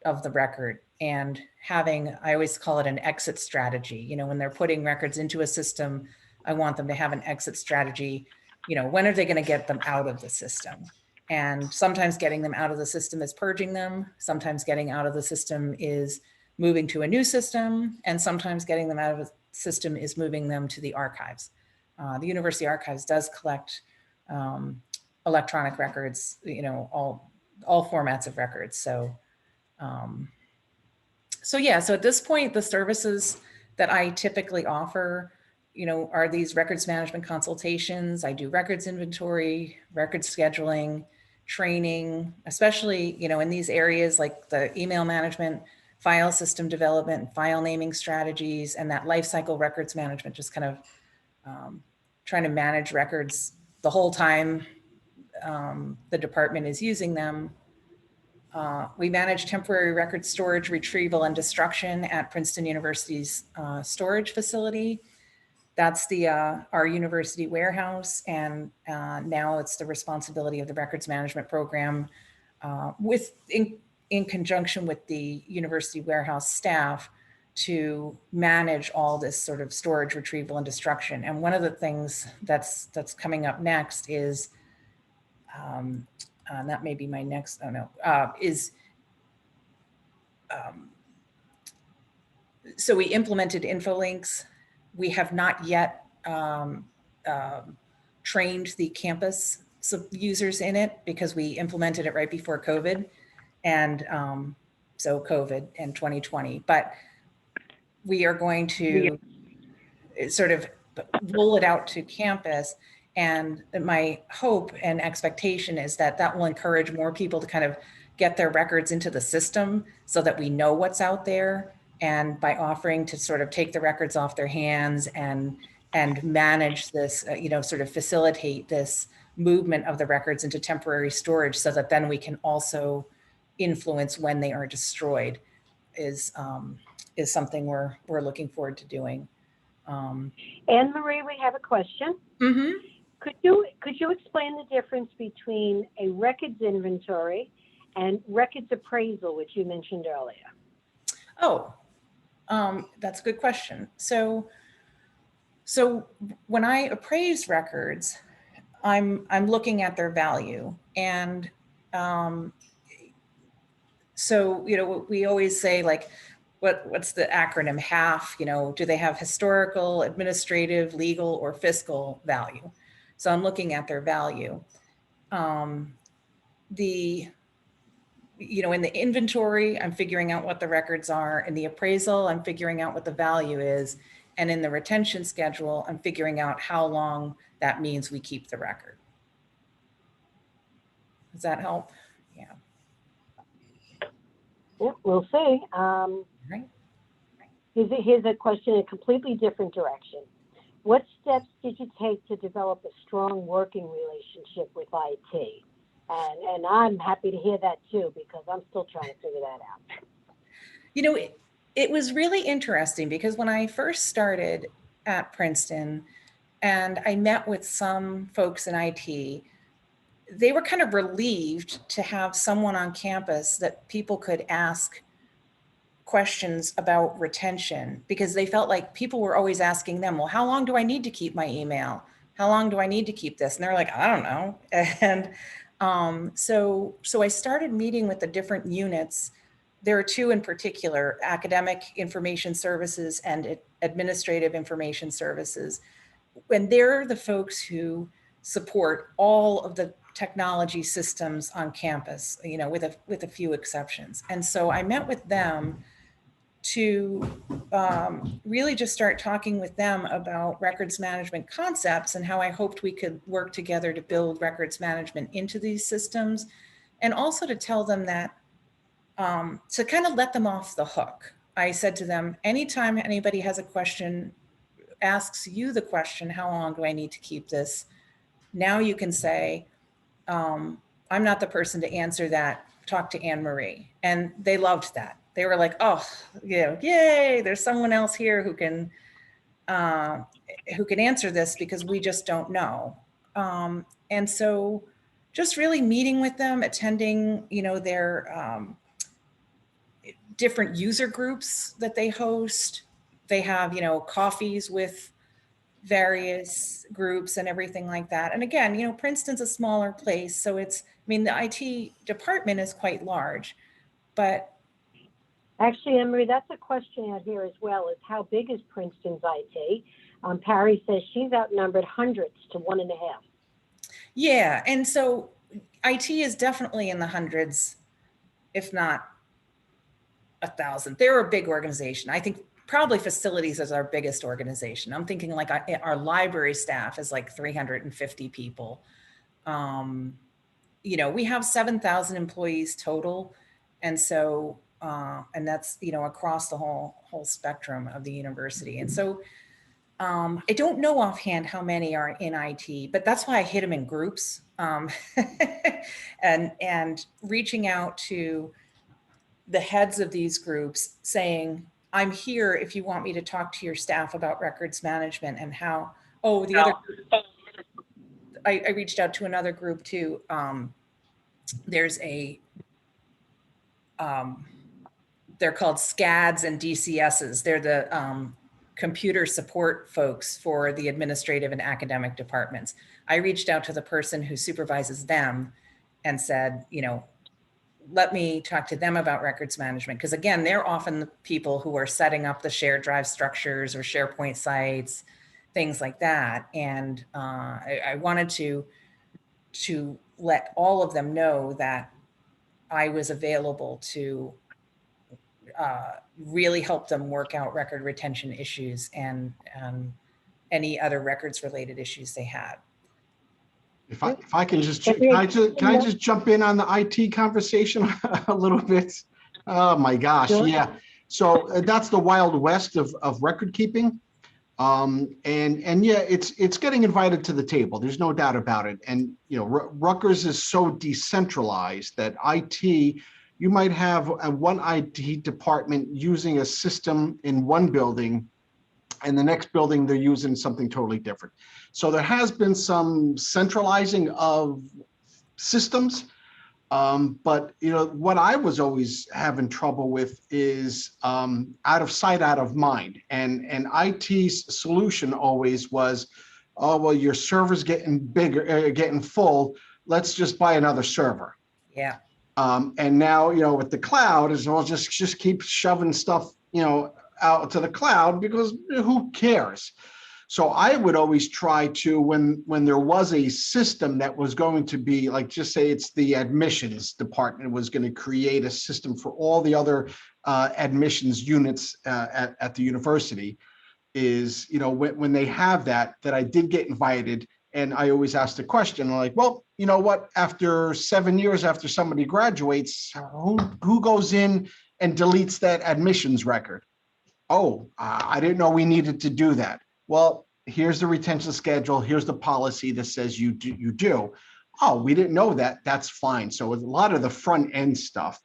of the record and having, I always call it an exit strategy. You know, when they're putting records into a system, I want them to have an exit strategy. You know, when are they going to get them out of the system? And sometimes getting them out of the system is purging them. Sometimes getting out of the system is moving to a new system. And sometimes getting them out of the system is moving them to the archives. The University Archives does collect electronic records, you know, all formats of records. So, yeah, so at this point, the services that I typically offer, you know, are these records management consultations. I do records inventory, record scheduling, training, especially, you know, in these areas like the email management, file system development, file naming strategies, and that lifecycle records management, just kind of trying to manage records the whole time the department is using them. We manage temporary record storage, retrieval, and destruction at Princeton University's storage facility. That's our university warehouse, and now it's the responsibility of the records management program in conjunction with the university warehouse staff to manage all this sort of storage, retrieval, and destruction. And one of the things that's coming up next is, that may be my next, is So we implemented infolinks. We have not yet trained the campus users in it because we implemented it right before COVID. And so COVID and 2020, but we are going to sort of roll it out to campus. And my hope and expectation is that that will encourage more people to kind of get their records into the system so that we know what's out there. And by offering to sort of take the records off their hands and manage this, sort of facilitate this movement of the records into temporary storage so that then we can also influence when they are destroyed is something we're looking forward to doing. Anne Marie, we have a question. Mm-hmm. Could you explain the difference between a records inventory and records appraisal, which you mentioned earlier? Oh, that's a good question. So when I appraise records, I'm looking at their value. And so, we always say, like, what's the acronym HAF? Do they have historical, administrative, legal, or fiscal value? So I'm looking at their value. In the inventory, I'm figuring out what the records are. In the appraisal, I'm figuring out what the value is. And in the retention schedule, I'm figuring out how long that means we keep the record. Does that help? Yeah. Yep, we'll see. Right. Here's a question in a completely different direction. What steps did you take to develop a strong working relationship with IT? And I'm happy to hear that too, because I'm still trying to figure that out. It was really interesting because when I first started at Princeton and I met with some folks in IT, they were kind of relieved to have someone on campus that people could ask questions about retention, because they felt like people were always asking them, well, how long do I need to keep my email? How long do I need to keep this? And they're like, I don't know. And so I started meeting with the different units. There are two in particular: academic information services and administrative information services. And they're the folks who support all of the technology systems on campus, with a few exceptions. And so I met with them to really just start talking with them about records management concepts and how I hoped we could work together to build records management into these systems, and also to tell them that, to kind of let them off the hook. I said to them, anytime anybody has a question, asks you the question, how long do I need to keep this? Now you can say, I'm not the person to answer that. Talk to Anne Marie. And they loved that. They were like, oh, yay, there's someone else here who can answer this, because we just don't know. And so just really meeting with them, attending, their different user groups that they host. They have, coffees with various groups and everything like that. And again, Princeton's a smaller place, so the IT department is quite large, but Actually, Emery, that's a question out here as well, is how big is Princeton's IT? Parry says she's outnumbered hundreds to 1.5. Yeah, and so IT is definitely in the hundreds, if not 1,000. They're a big organization. I think probably facilities is our biggest organization. I'm thinking like our library staff is like 350 people. We have 7,000 employees total. And so, and that's, across the whole spectrum of the university. And so I don't know offhand how many are in IT, but that's why I hit them in groups, and reaching out to the heads of these groups saying, I'm here if you want me to talk to your staff about records management and how, I reached out to another group too. There's they're called SCADs and DCSs. They're the computer support folks for the administrative and academic departments. I reached out to the person who supervises them and said, let me talk to them about records management, because again, they're often the people who are setting up the shared drive structures or SharePoint sites, things like that. And I wanted to let all of them know that I was available to really help them work out record retention issues and any other records related issues they had. If I can just, can I just jump in on the IT conversation a little bit? Oh my gosh, Sure. yeah. So that's the Wild West of record keeping. And yeah, it's getting invited to the table. There's no doubt about it. And you know, Rutgers is so decentralized that IT, you might have one IT department using a system in one building, and the next building they're using something totally different. So there has been some centralizing of systems. But you know, what I was always having trouble with is out of sight, out of mind. And IT's solution always was, oh, well, your server's getting bigger, getting full. Let's just buy another server. Yeah. And now, you know, with the cloud, is well, just keep shoving stuff, you know, out to the cloud, because who cares? So I would always try to, when there was a system that was going to be like, just say it's the admissions department was going to create a system for all the other admissions units at the university, is, you know, when they have that I did get invited, and I always ask the question, like, well, you know what, after 7 years after somebody graduates, who goes in and deletes that admissions record? Oh, I didn't know we needed to do that. Well, here's the retention schedule. Here's the policy that says you do. Oh, we didn't know that. That's fine. So a lot of the front end stuff.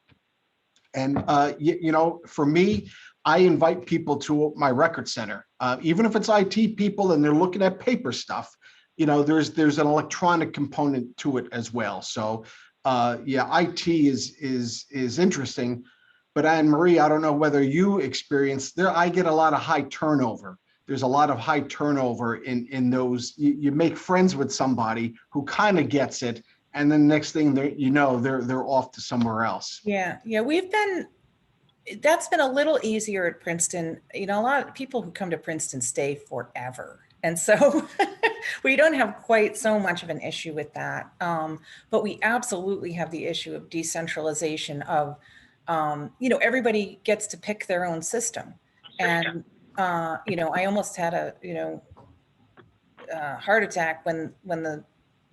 And, you know, for me, I invite people to my record center, even if it's IT people and they're looking at paper stuff, you know, there's an electronic component to it as well. So, yeah, IT is interesting. But Anne Marie, I don't know whether you experience there. I get a lot of high turnover. There's a lot of high turnover in those. You make friends with somebody who kind of gets it, and then next thing you know, they're off to somewhere else. Yeah. That's been a little easier at Princeton. You know, a lot of people who come to Princeton stay forever. And so we don't have quite so much of an issue with that. But we absolutely have the issue of decentralization of, you know, everybody gets to pick their own system. And, you know, I almost had a, you know, heart attack when the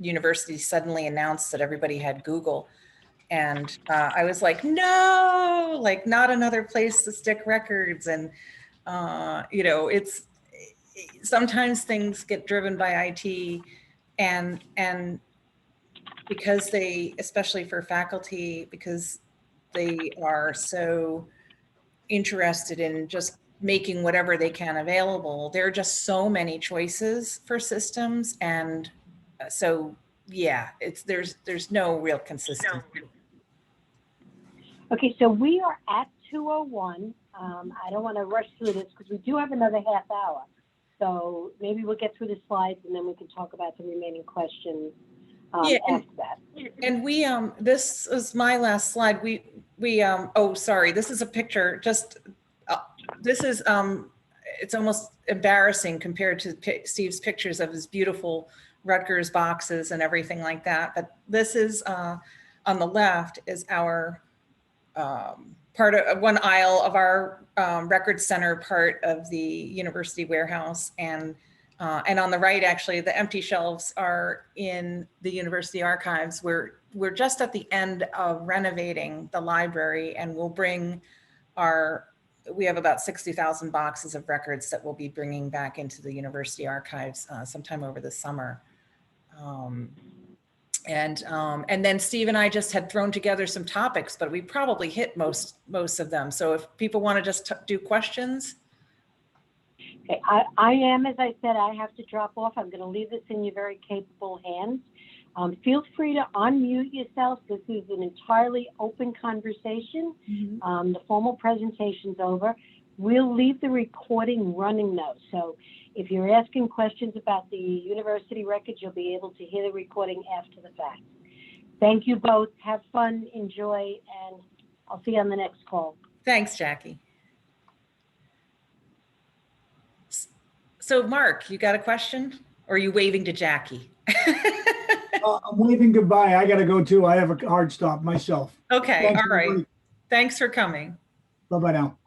university suddenly announced that everybody had Google. And I was like, no, like not another place to stick records. And, you know, sometimes things get driven by IT, and because they, especially for faculty, because they are so interested in just making whatever they can available, there are just so many choices for systems. And so, yeah, there's no real consistency. Okay, so we are at 2:01. I don't want to rush through this because we do have another half hour. So maybe we'll get through the slides and then we can talk about the remaining questions after that. And we, this is my last slide. Oh, sorry, this is a picture, just, this is, it's almost embarrassing compared to Steve's pictures of his beautiful Rutgers boxes and everything like that. But this is, on the left is our, part of one aisle of our record center part of the university warehouse, and on the right, actually, the empty shelves are in the university archives. We're just at the end of renovating the library, and we'll bring we have about 60,000 boxes of records that we'll be bringing back into the university archives sometime over the summer. And then Steve and I just had thrown together some topics, but we probably hit most of them. So if people want to just do questions. Okay, I am, as I said, I have to drop off. I'm going to leave this in your very capable hands. Feel free to unmute yourself. This is an entirely open conversation. Mm-hmm. The formal presentation's over. We'll leave the recording running though. So if you're asking questions about the university records, you'll be able to hear the recording after the fact. Thank you both. Have fun, enjoy, and I'll see you on the next call. Thanks, Jackie. So Mark, you got a question? Or are you waving to Jackie? I'm waving goodbye. I got to go too. I have a hard stop myself. Okay, Thanks, all right. everybody. Thanks for coming. Bye-bye now.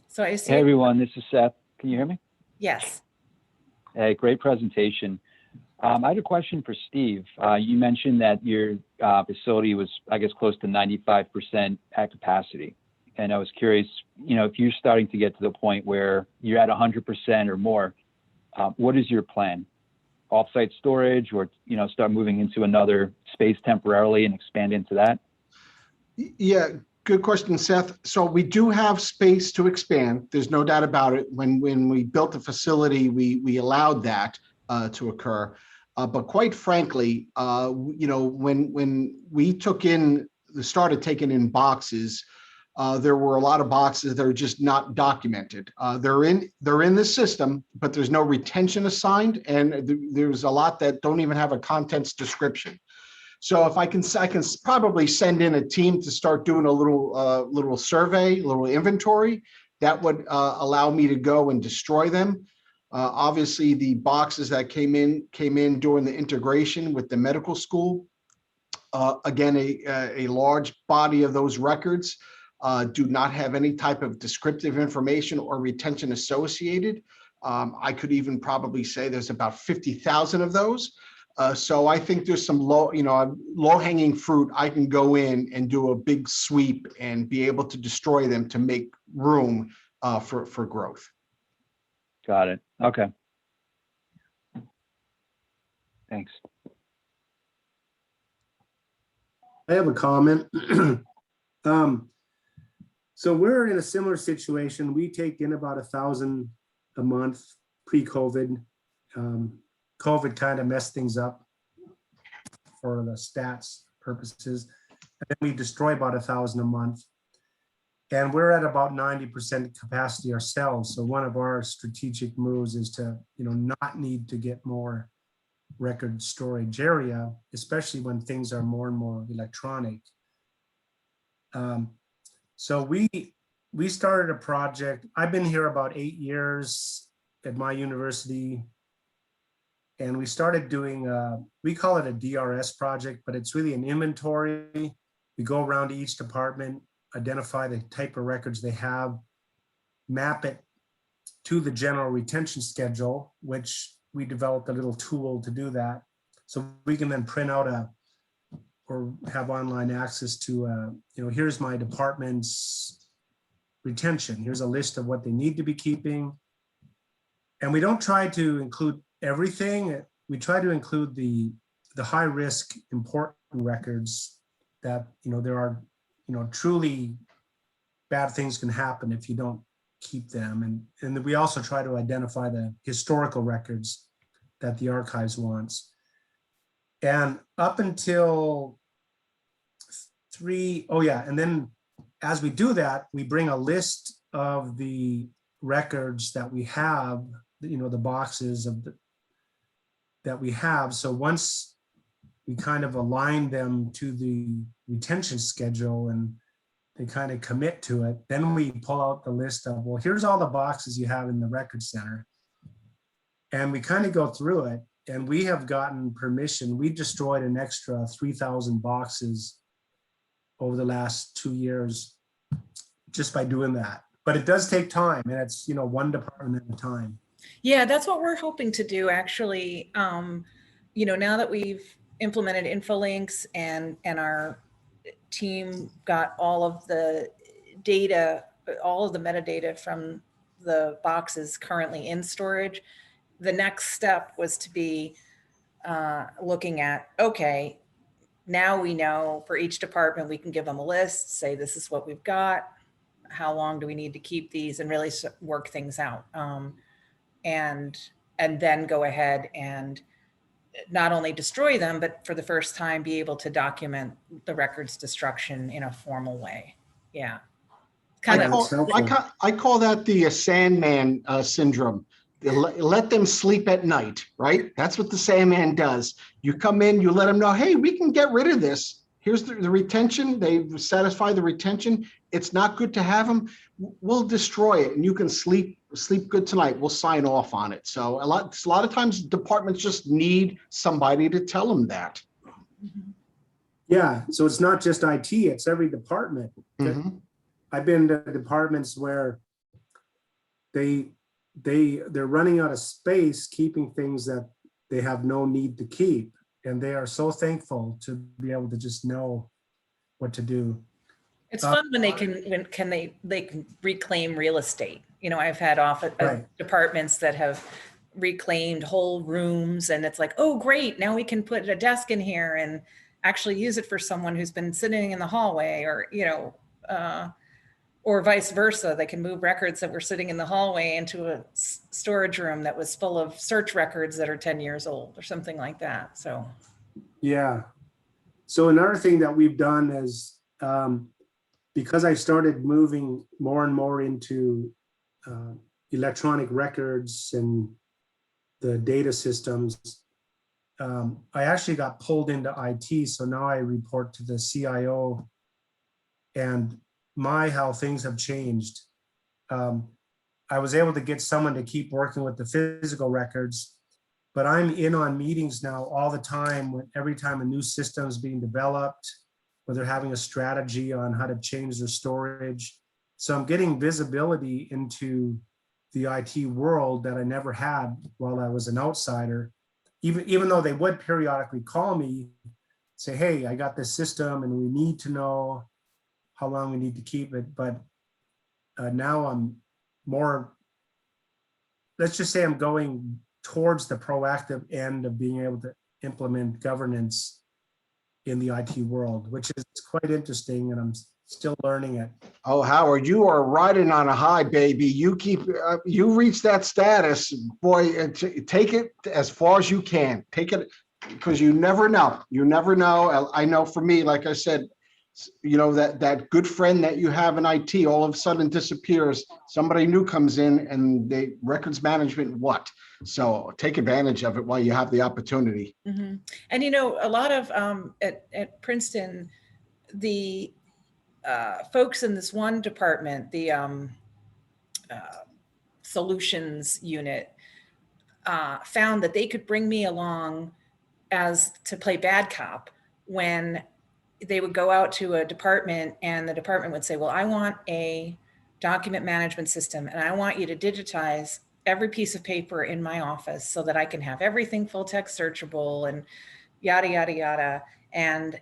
So I see. Hey everyone, this is Seth. Can you hear me? Yes. Hey, great presentation. I had a question for Steve. You mentioned that your facility was, I guess, close to 95% at capacity. And I was curious, if you're starting to get to the point where you're at 100% or more, what is your plan? Offsite storage, or, start moving into another space temporarily and expand into that? Yeah, good question, Seth. So we do have space to expand. There's no doubt about it. When we built the facility, we allowed that to occur. But quite frankly, when we started taking in boxes, there were a lot of boxes that are just not documented. They're in the system, but there's no retention assigned, and there's a lot that don't even have a contents description. So if I can probably send in a team to start doing a little survey, a little inventory that would allow me to go and destroy them. Obviously, the boxes that came in during the integration with the medical school. Again, a large body of those records do not have any type of descriptive information or retention associated. I could even probably say there's about 50,000 of those. So I think there's some low-hanging fruit. I can go in and do a big sweep and be able to destroy them to make room for growth. Got it. Okay. Thanks. I have a comment. So we're in a similar situation. We take in about 1,000 a month pre-COVID. COVID kind of messed things up for the stats purposes. And then we destroy about 1,000 a month. And we're at about 90% capacity ourselves. So one of our strategic moves is to, not need to get more record storage area, especially when things are more and more electronic. So we started a project. I've been here about 8 years at my university, and we started doing, we call it a DRS project, but it's really an inventory. We go around to each department, identify the type of records they have, map it to the general retention schedule, which we developed a little tool to do that. So we can then print out or have online access to, here's my department's retention. Here's a list of what they need to be keeping. And we don't try to include everything. We try to include the high risk important records that, there are, truly bad things can happen if you don't keep them. And we also try to identify the historical records that the archives wants. And up until and then as we do that, we bring a list of the records that we have, the boxes that we have. So once we kind of align them to the retention schedule and they kind of commit to it, then we pull out the list of, well, here's all the boxes you have in the record center. And we kind of go through it, and we have gotten permission. We destroyed an extra 3,000 boxes over the last 2 years just by doing that. But it does take time, and it's, one department at a time. Yeah, that's what we're hoping to do, actually. Now that we've implemented infolinks and our team got all of the data, all of the metadata from the boxes currently in storage, the next step was to be looking at, okay, now we know for each department, we can give them a list, say, this is what we've got. How long do we need to keep these, and really work things out. And then go ahead and not only destroy them, but for the first time, be able to document the record's destruction in a formal way. Yeah. I call that the Sandman syndrome. let them sleep at night, right? That's what the Sandman does. You come in, you let them know, hey, we can get rid of this. Here's the retention. They've satisfied the retention. It's not good to have them. We'll destroy it, and you can sleep good tonight. We'll sign off on it. So a lot of times departments just need somebody to tell them that. Yeah, so it's not just IT, it's every department. Mhm. I've been to departments where they're running out of space keeping things that they have no need to keep. And they are so thankful to be able to just know what to do. It's fun when they can reclaim real estate. You know, I've had Right. departments that have reclaimed whole rooms, and it's like, oh, great, now we can put a desk in here and actually use it for someone who's been sitting in the hallway, or, you know, or vice versa. They can move records that were sitting in the hallway into a storage room that was full of search records that are 10 years old or something like that. So, Yeah. So another thing that we've done is, because I started moving more and more into electronic records and the data systems, I actually got pulled into IT. So now I report to the CIO, and how things have changed. I was able to get someone to keep working with the physical records, but I'm in on meetings now all the time, every time a new system is being developed, or they're having a strategy on how to change their storage. So I'm getting visibility into the IT world that I never had while I was an outsider, even though they would periodically call me, say, hey, I got this system and we need to know how long we need to keep it. But now I'm more, let's just say I'm going towards the proactive end of being able to implement governance in the IT world, which is quite interesting, and I'm still learning it. Oh, Howard, you are riding on a high, baby. You reach that status, boy. Take it as far as you can. Take it, because you never know. You never know. I know for me, like I said, you know, that good friend that you have in IT all of a sudden disappears. Somebody new comes in, and they records management what? So take advantage of it while you have the opportunity. mm-hmm. And you know, a lot of at Princeton, the folks in this one department, the solutions unit, found that they could bring me along as to play bad cop when they would go out to a department and the department would say, well, I want a document management system and I want you to digitize every piece of paper in my office so that I can have everything full text searchable and yada, yada, yada. And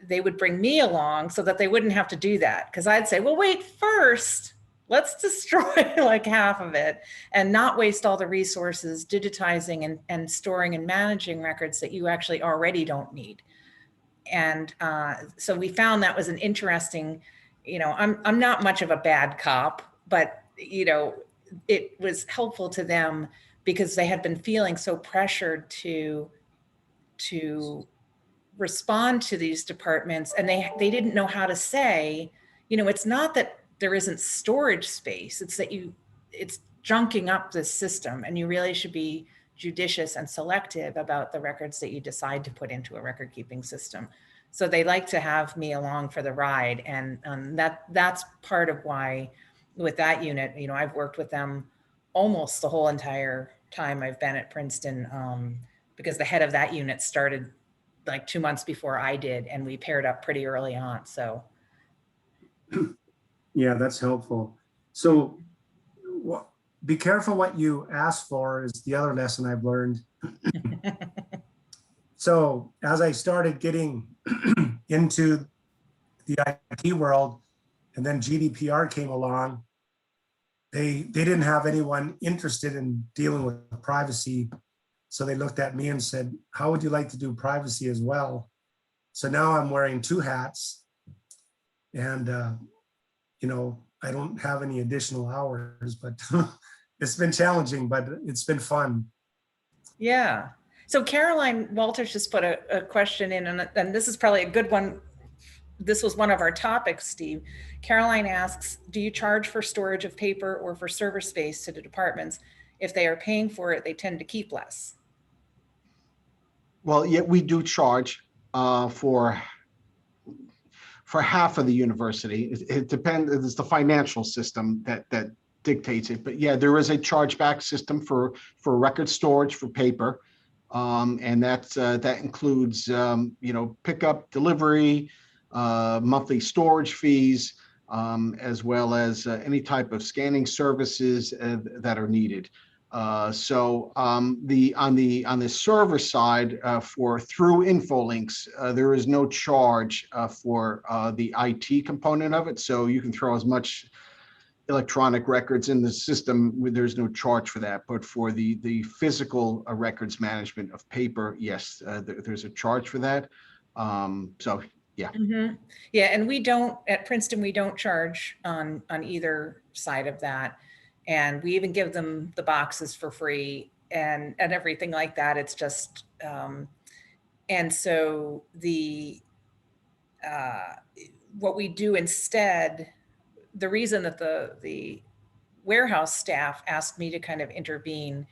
they would bring me along so that they wouldn't have to do that. Because I'd say, well, wait, first, let's destroy like half of it and not waste all the resources digitizing and storing and managing records that you actually already don't need. And so we found that was an interesting, you know, I'm not much of a bad cop, but, you know, it was helpful to them because they had been feeling so pressured to respond to these departments, and they didn't know how to say, you know, it's not that there isn't storage space, it's that it's junking up this system, and you really should be judicious and selective about the records that you decide to put into a record keeping system. So they like to have me along for the ride, and that's part of why with that unit, you know, I've worked with them almost the whole entire time I've been at Princeton, because the head of that unit started like 2 months before I did, and we paired up pretty early on. So yeah, that's helpful. So be careful what you ask for is the other lesson I've learned. So as I started getting into the IT world, and then GDPR came along, they didn't have anyone interested in dealing with privacy. So they looked at me and said, how would you like to do privacy as well? So now I'm wearing two hats, and you know, I don't have any additional hours, but it's been challenging, but it's been fun. yeah. So Caroline Walters just put a question in, and this is probably a good one. This was one of our topics, Steve. Caroline asks, do you charge for storage of paper or for server space to the departments? if they are paying for it, they tend to keep less. Well, yeah, we do charge for half of the university. It depends. It's the financial system that dictates it. But yeah, there is a chargeback system for record storage for paper, and that includes pickup, delivery, monthly storage fees, as well as any type of scanning services that are needed. So on the server side for through infolinks, there is no charge for the IT component of it. So you can throw as much electronic records in the system. There's no charge for that. But for the physical records management of paper, yes, there's a charge for that. So yeah. Mm-hmm. Yeah, and we don't at Princeton, we don't charge on either side of that. And we even give them the boxes for free and everything like that. It's just, and so what we do instead, the reason that the warehouse staff asked me to kind of intervene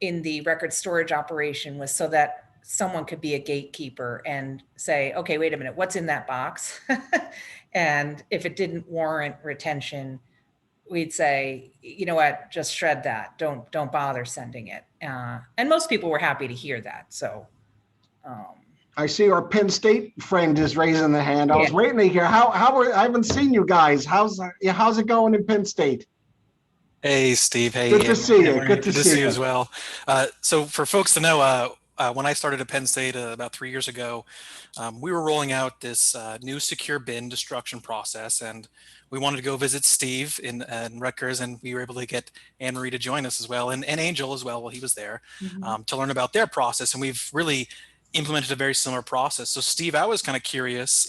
in the record storage operation was so that someone could be a gatekeeper and say, okay, wait a minute, what's in that box? And if it didn't warrant retention, we'd say, you know what, just shred that. Don't bother sending it. And most people were happy to hear that. So I see our Penn State friend is raising the hand. I was Yeah. waiting to hear I haven't seen you guys. How's it going in Penn State? Hey, Steve. Hey, Good to see you. Emery. Good to see you you. as well. So for folks to know, when I started at Penn State about 3 years ago, we were rolling out this new secure bin destruction process, and we wanted to go visit Steve in Rutgers, and we were able to get Anne Marie to join us as well, and Angel as well while he was there, to learn about their process. And we've really implemented a very similar process. So Steve, I was kind of curious,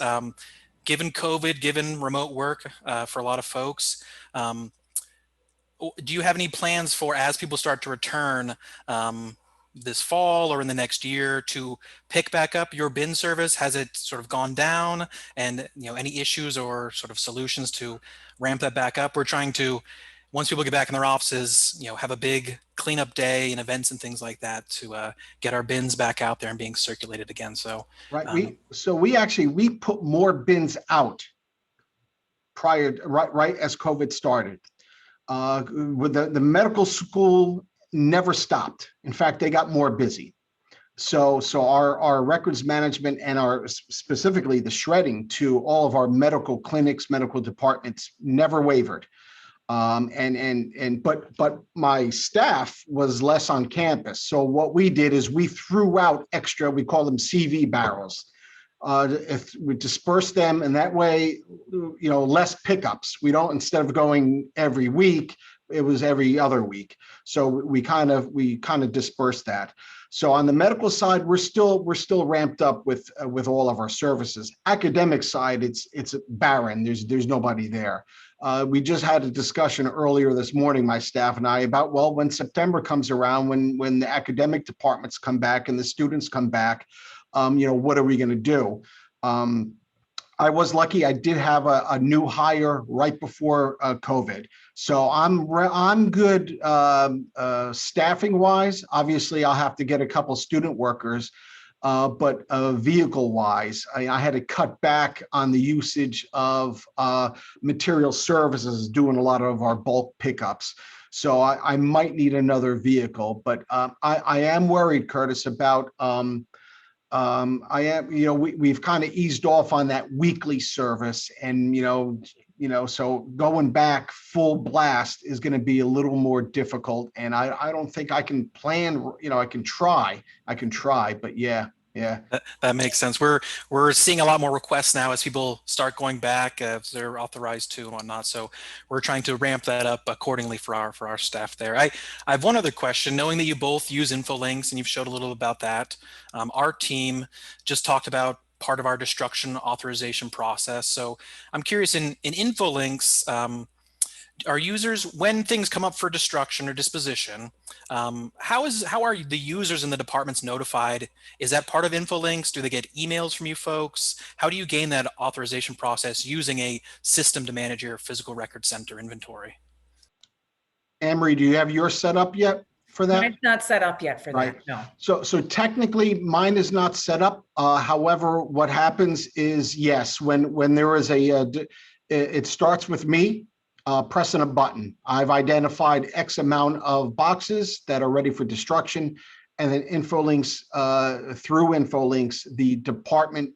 given COVID, given remote work for a lot of folks, do you have any plans for, as people start to return this fall or in the next year, to pick back up your bin service? Has it sort of gone down? And any issues or sort of solutions to ramp that back up? We're trying to, once people get back in their offices, have a big cleanup day and events and things like that to get our bins back out there and being circulated again. So Right. We put more bins out right as COVID started. With the medical school never stopped. In fact, they got more busy. So our records management and our specifically the shredding to all of our medical clinics, medical departments never wavered. But my staff was less on campus. So what we did is we threw out extra, we call them CV barrels. If we disperse them, and that way, less pickups. We don't, instead of going every week, it was every other week. So we kind of dispersed that. So on the medical side, we're still ramped up with all of our services. Academic side, it's barren. There's nobody there. We just had a discussion earlier this morning, my staff and I, about, well, when September comes around, when the academic departments come back and the students come back, what are we going to do? I was lucky. I did have a new hire right before COVID. So I'm good staffing wise. Obviously, I'll have to get a couple student workers, but vehicle wise, I had to cut back on the usage of material services, doing a lot of our bulk pickups. So I might need another vehicle, but I am worried, Curtis, about we've kind of eased off on that weekly service, and so going back full blast is going to be a little more difficult. And I don't think I can plan. I can try, but yeah. That makes sense. We're seeing a lot more requests now as people start going back, as they're authorized to and whatnot. So we're trying to ramp that up accordingly for our staff there. I have one other question. Knowing that you both use infolinks and you've showed a little about that, our team just talked about part of our destruction authorization process. So I'm curious, in infolinks, our users, when things come up for destruction or disposition, how are the users in the departments notified? Is that part of infolinks? Do they get emails from you folks? How do you gain that authorization process using a system to manage your physical record center inventory? Anne-Marie, do you have yours set up yet for that? Mine's not set up yet for Right. that, no. So technically mine is not set up. However, what happens is, yes, when there is it starts with me pressing a button. I've identified X amount of boxes that are ready for destruction, and then infolinks, through infolinks, the department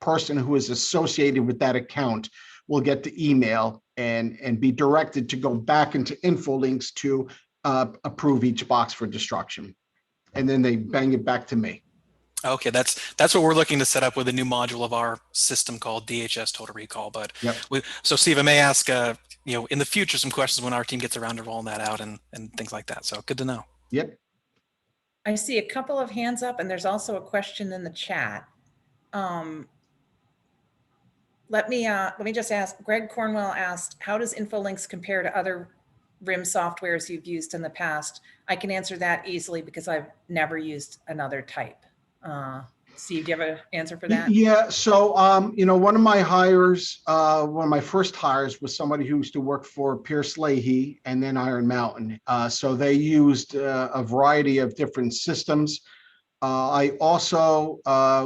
person who is associated with that account will get the email and be directed to go back into infolinks to approve each box for destruction. And then they bang it back to me. Okay, that's what we're looking to set up with a new module of our system called DHS Total Recall. But Yep. So Steve, I may ask, in the future, some questions when our team gets around to rolling that out and things like that. So good to know. Yep. I see a couple of hands up, and there's also a question in the chat. Let me just ask. Greg Cornwell asked, "How does Infolinks compare to other RIM softwares you've used in the past?" I can answer that easily because I've never used another type. Steve, do you have an answer for that? Yeah. So, one of my hires, one of my first hires was somebody who used to work for Pierce Leahy and then Iron Mountain. So they used a variety of different systems. I also,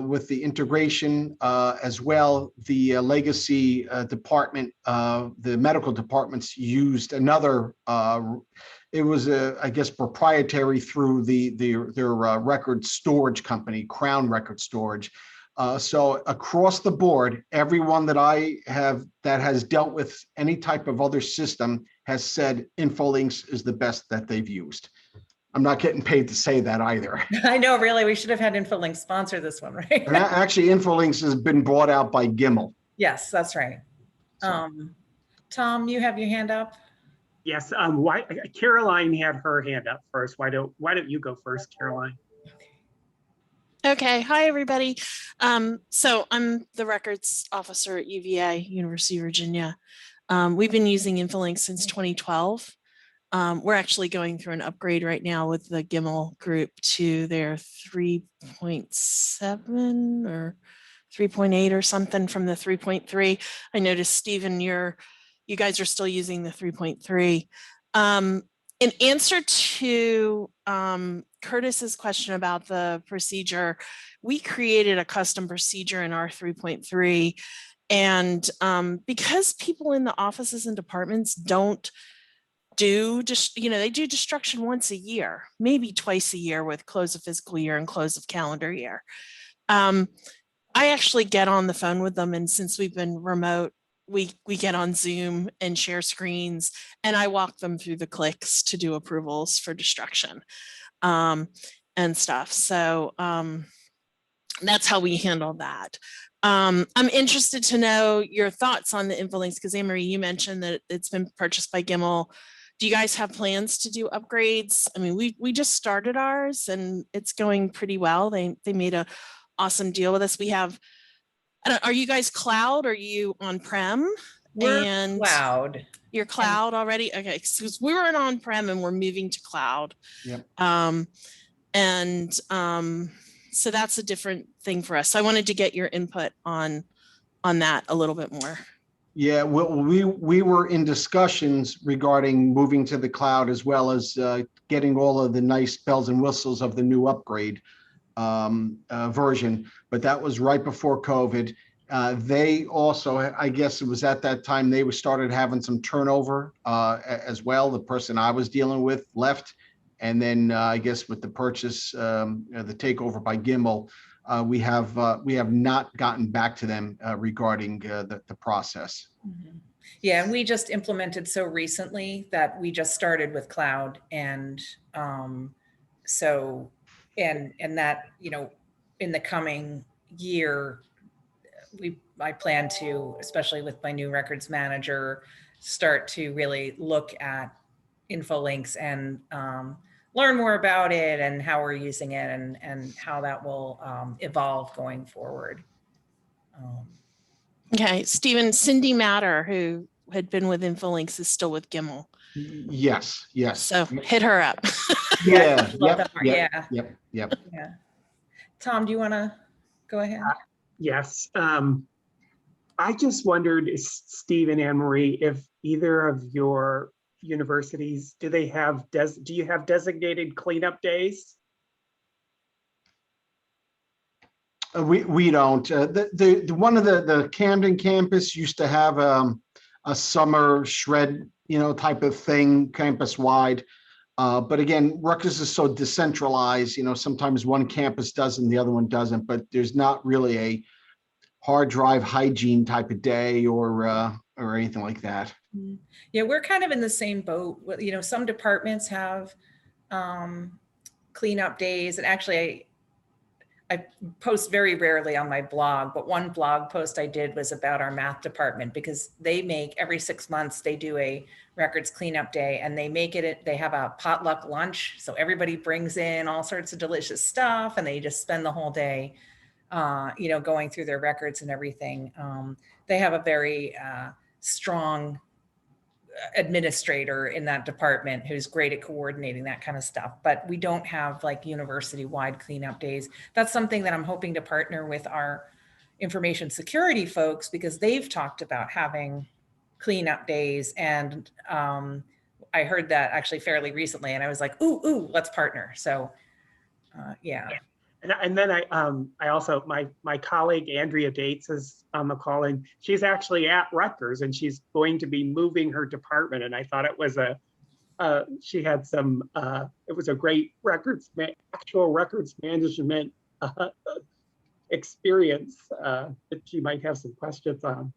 with the integration as well, the legacy department, the medical departments used another, it was, I guess, proprietary through their record storage company, Crown Record Storage. So across the board, everyone that I have that has dealt with any type of other system has said Infolinks is the best that they've used. I'm not getting paid to say that either. I know, really, we should have had Infolinks sponsor this one, right? And actually, Infolinks has been bought out by Gimmel. Yes, that's right. So. Tom, you have your hand up. Yes. Why Caroline had her hand up first? Why don't you go first, Caroline? Okay. Hi, everybody. So I'm the records officer at UVA, University of Virginia. We've been using Infolinks since 2012. We're actually going through an upgrade right now with the Gimmel group to their 3.7 or 3.8 or something from the 3.3. I noticed, Stephen, you guys are still using the 3.3. In answer to Curtis's question about the procedure, we created a custom procedure in our 3.3. And because people in the offices and departments don't do just, they do destruction once a year, maybe twice a year with close of fiscal year and close of calendar year. I actually get on the phone with them, and since we've been remote, we get on Zoom and share screens, and I walk them through the clicks to do approvals for destruction and stuff. So that's how we handle that. I'm interested to know your thoughts on the Infolinks, because Anne-Marie, you mentioned that it's been purchased by Gimmel. Do you guys have plans to do upgrades? I mean, we just started ours and it's going pretty well. They made an awesome deal with us. We have, are you guys cloud? Or are you on-prem? We're cloud. You're cloud already? Okay, because we were on-prem and we're moving to cloud. Yep. So that's a different thing for us. So I wanted to get your input on that a little bit more. Yeah, well, we were in discussions regarding moving to the cloud, as well as getting all of the nice bells and whistles of the new upgrade version. But that was right before COVID. They also, I guess it was at that time, they started having some turnover as well. The person I was dealing with left. And then I guess with the purchase, the takeover by Gimmel, we have not gotten back to them regarding the process. Mm-hmm. Yeah, and we just implemented so recently that we just started with cloud, and so that, in the coming year, I plan to, especially with my new records manager, start to really look at Infolinks and learn more about it and how we're using it and how that will evolve going forward. Okay, Stephen, Cindy Matter, who had been with Infolinks, is still with Gimmel. Yes. So hit her up. Yeah. Yep. Tom, do you want to go ahead? Yes. I just wondered, Steve and Anne-Marie, if either of your universities, do they have, do you have designated cleanup days? We don't. One of the Camden campus used to have a summer shred, type of thing, campus wide. But again, Rutgers is so decentralized. Sometimes one campus does and the other one doesn't. But there's not really a hard drive hygiene type of day or anything like that. Yeah, we're kind of in the same boat. Some departments have cleanup days, and actually, I post very rarely on my blog, but one blog post I did was about our math department, because they make every 6 months, they do a records cleanup day, and they have a potluck lunch. So everybody brings in all sorts of delicious stuff, and they just spend the whole day, going through their records and everything. They have a very strong administrator in that department who's great at coordinating that kind of stuff, but we don't have like university-wide cleanup days. That's something that I'm hoping to partner with our information security folks, because they've talked about having cleanup days, and I heard that actually fairly recently, and I was like, ooh, let's partner. So yeah. And then I also, my colleague Andrea Dates is on the call, and she's actually at Rutgers, and she's going to be moving her department. And I thought it was she had some, it was a great actual records management experience that she might have some questions on.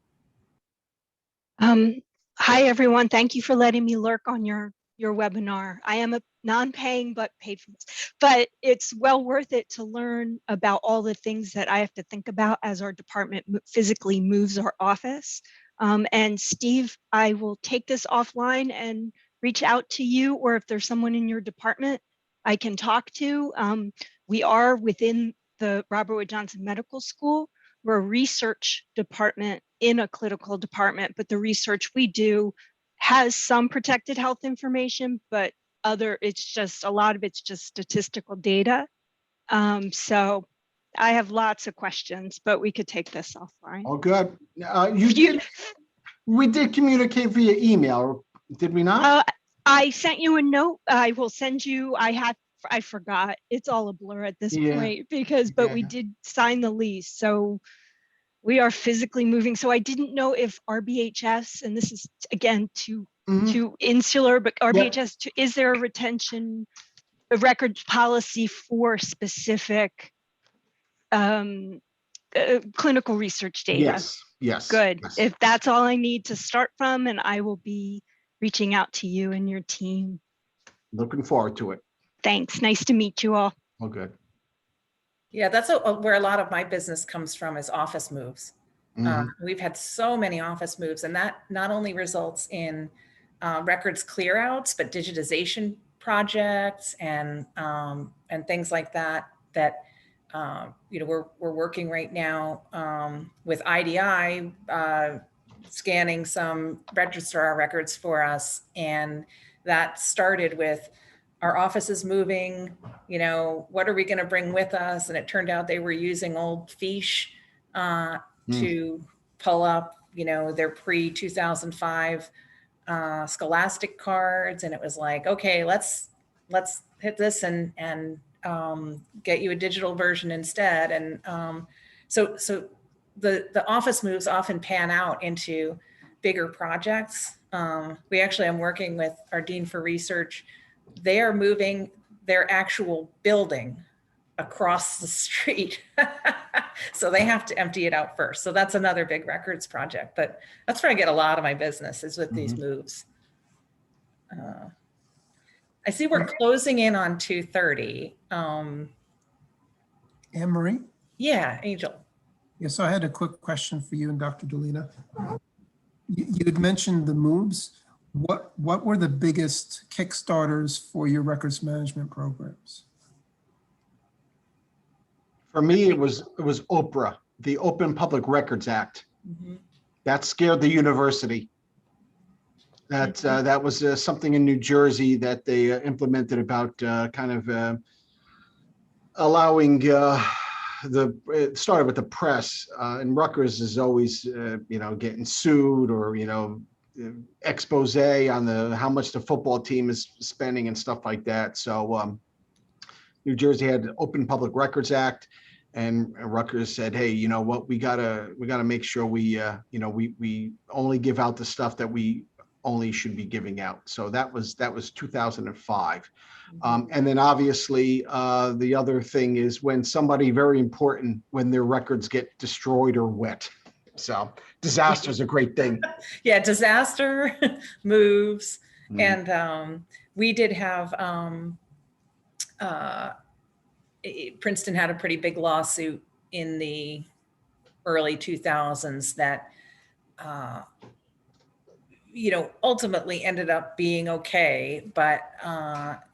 Hi, everyone. Thank you for letting me lurk on your webinar. I am a non-paying but patron, but it's well worth it to learn about all the things that I have to think about as our department physically moves our office. And Steve, I will take this offline and reach out to you, or if there's someone in your department I can talk to. We are within the Robert Wood Johnson Medical School. We're a research department in a clinical department, but the research we do has some protected health information, but it's just a lot of it's just statistical data. So I have lots of questions, but we could take this offline. Oh, good. We did communicate via email, did we not? I sent you a note. I will send you. I forgot. It's all a blur at this point but we did sign the lease. So we are physically moving. So I didn't know if RBHS, and this is again too insular, but RBHS, is there a record policy for specific clinical research data? Yes. Good. Yes. If that's all I need to start from, and I will be reaching out to you and your team. Looking forward to it. Thanks. Nice to meet you all. Oh, good. Yeah, that's where a lot of my business comes from, is office moves. We've had so many office moves, and that not only results in records clear outs, but digitization projects and things like that. We're working right now with IDI scanning some registrar records for us, and that started with our office is moving, what are we going to bring with us? And it turned out they were using old fiche to pull up, their pre-2005 Scholastic cards. And it was like, okay, let's hit this and get you a digital version instead. And so the office moves often pan out into bigger projects. I'm working with our Dean for Research. They are moving their actual building across the street. So they have to empty it out first. So that's another big records project, but that's where I get a lot of my business, is with these moves. I see we're closing in on 2:30. Anne-Marie? Yeah, Angel. Yes, I had a quick question for you and Dr. Dalina. You had mentioned the moves. What were the biggest Kickstarters for your records management programs? For me, it was OPRA, the Open Public Records Act. That scared the university. That was something in New Jersey that they implemented about allowing it started with the press, and Rutgers is always getting sued or expose on how much the football team is spending and stuff like that. So New Jersey had the Open Public Records Act, and Rutgers said, hey, you know what, we gotta make sure we we only give out the stuff that we only should be giving out. So that was 2005. And then obviously the other thing is when somebody very important, when their records get destroyed or wet. So disaster is a great thing. Yeah, disaster, moves. And we did have, Princeton had a pretty big lawsuit in the early 2000s that, ultimately ended up being okay, but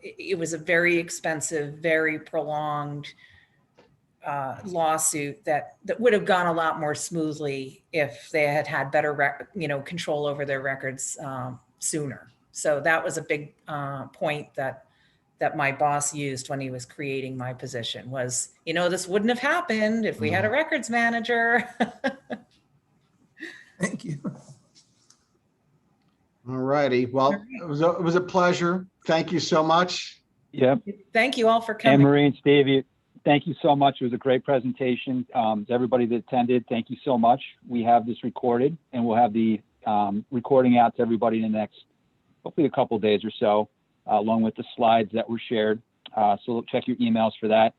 it was a very expensive, very prolonged lawsuit that would have gone a lot more smoothly if they had had better, control over their records sooner. So that was a big point that my boss used when he was creating my position was, this wouldn't have happened if we had a records manager. Thank you. All righty. Well, it was a pleasure. Thank you so much. Yep. Thank you all for coming. Anne-Marie and Steve, thank you so much. It was a great presentation. To everybody that attended, thank you so much. We have this recorded, and we'll have the recording out to everybody in the next, hopefully a couple of days or so, along with the slides that were shared. So check your emails for that.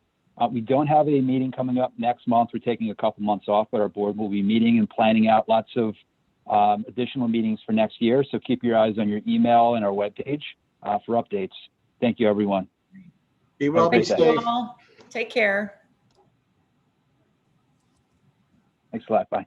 We don't have a meeting coming up next month. We're taking a couple months off, but our board will be meeting and planning out lots of additional meetings for next year. So keep your eyes on your email and our webpage for updates. Thank you, everyone. Be well, be safe. Take care. Thanks a lot. Bye.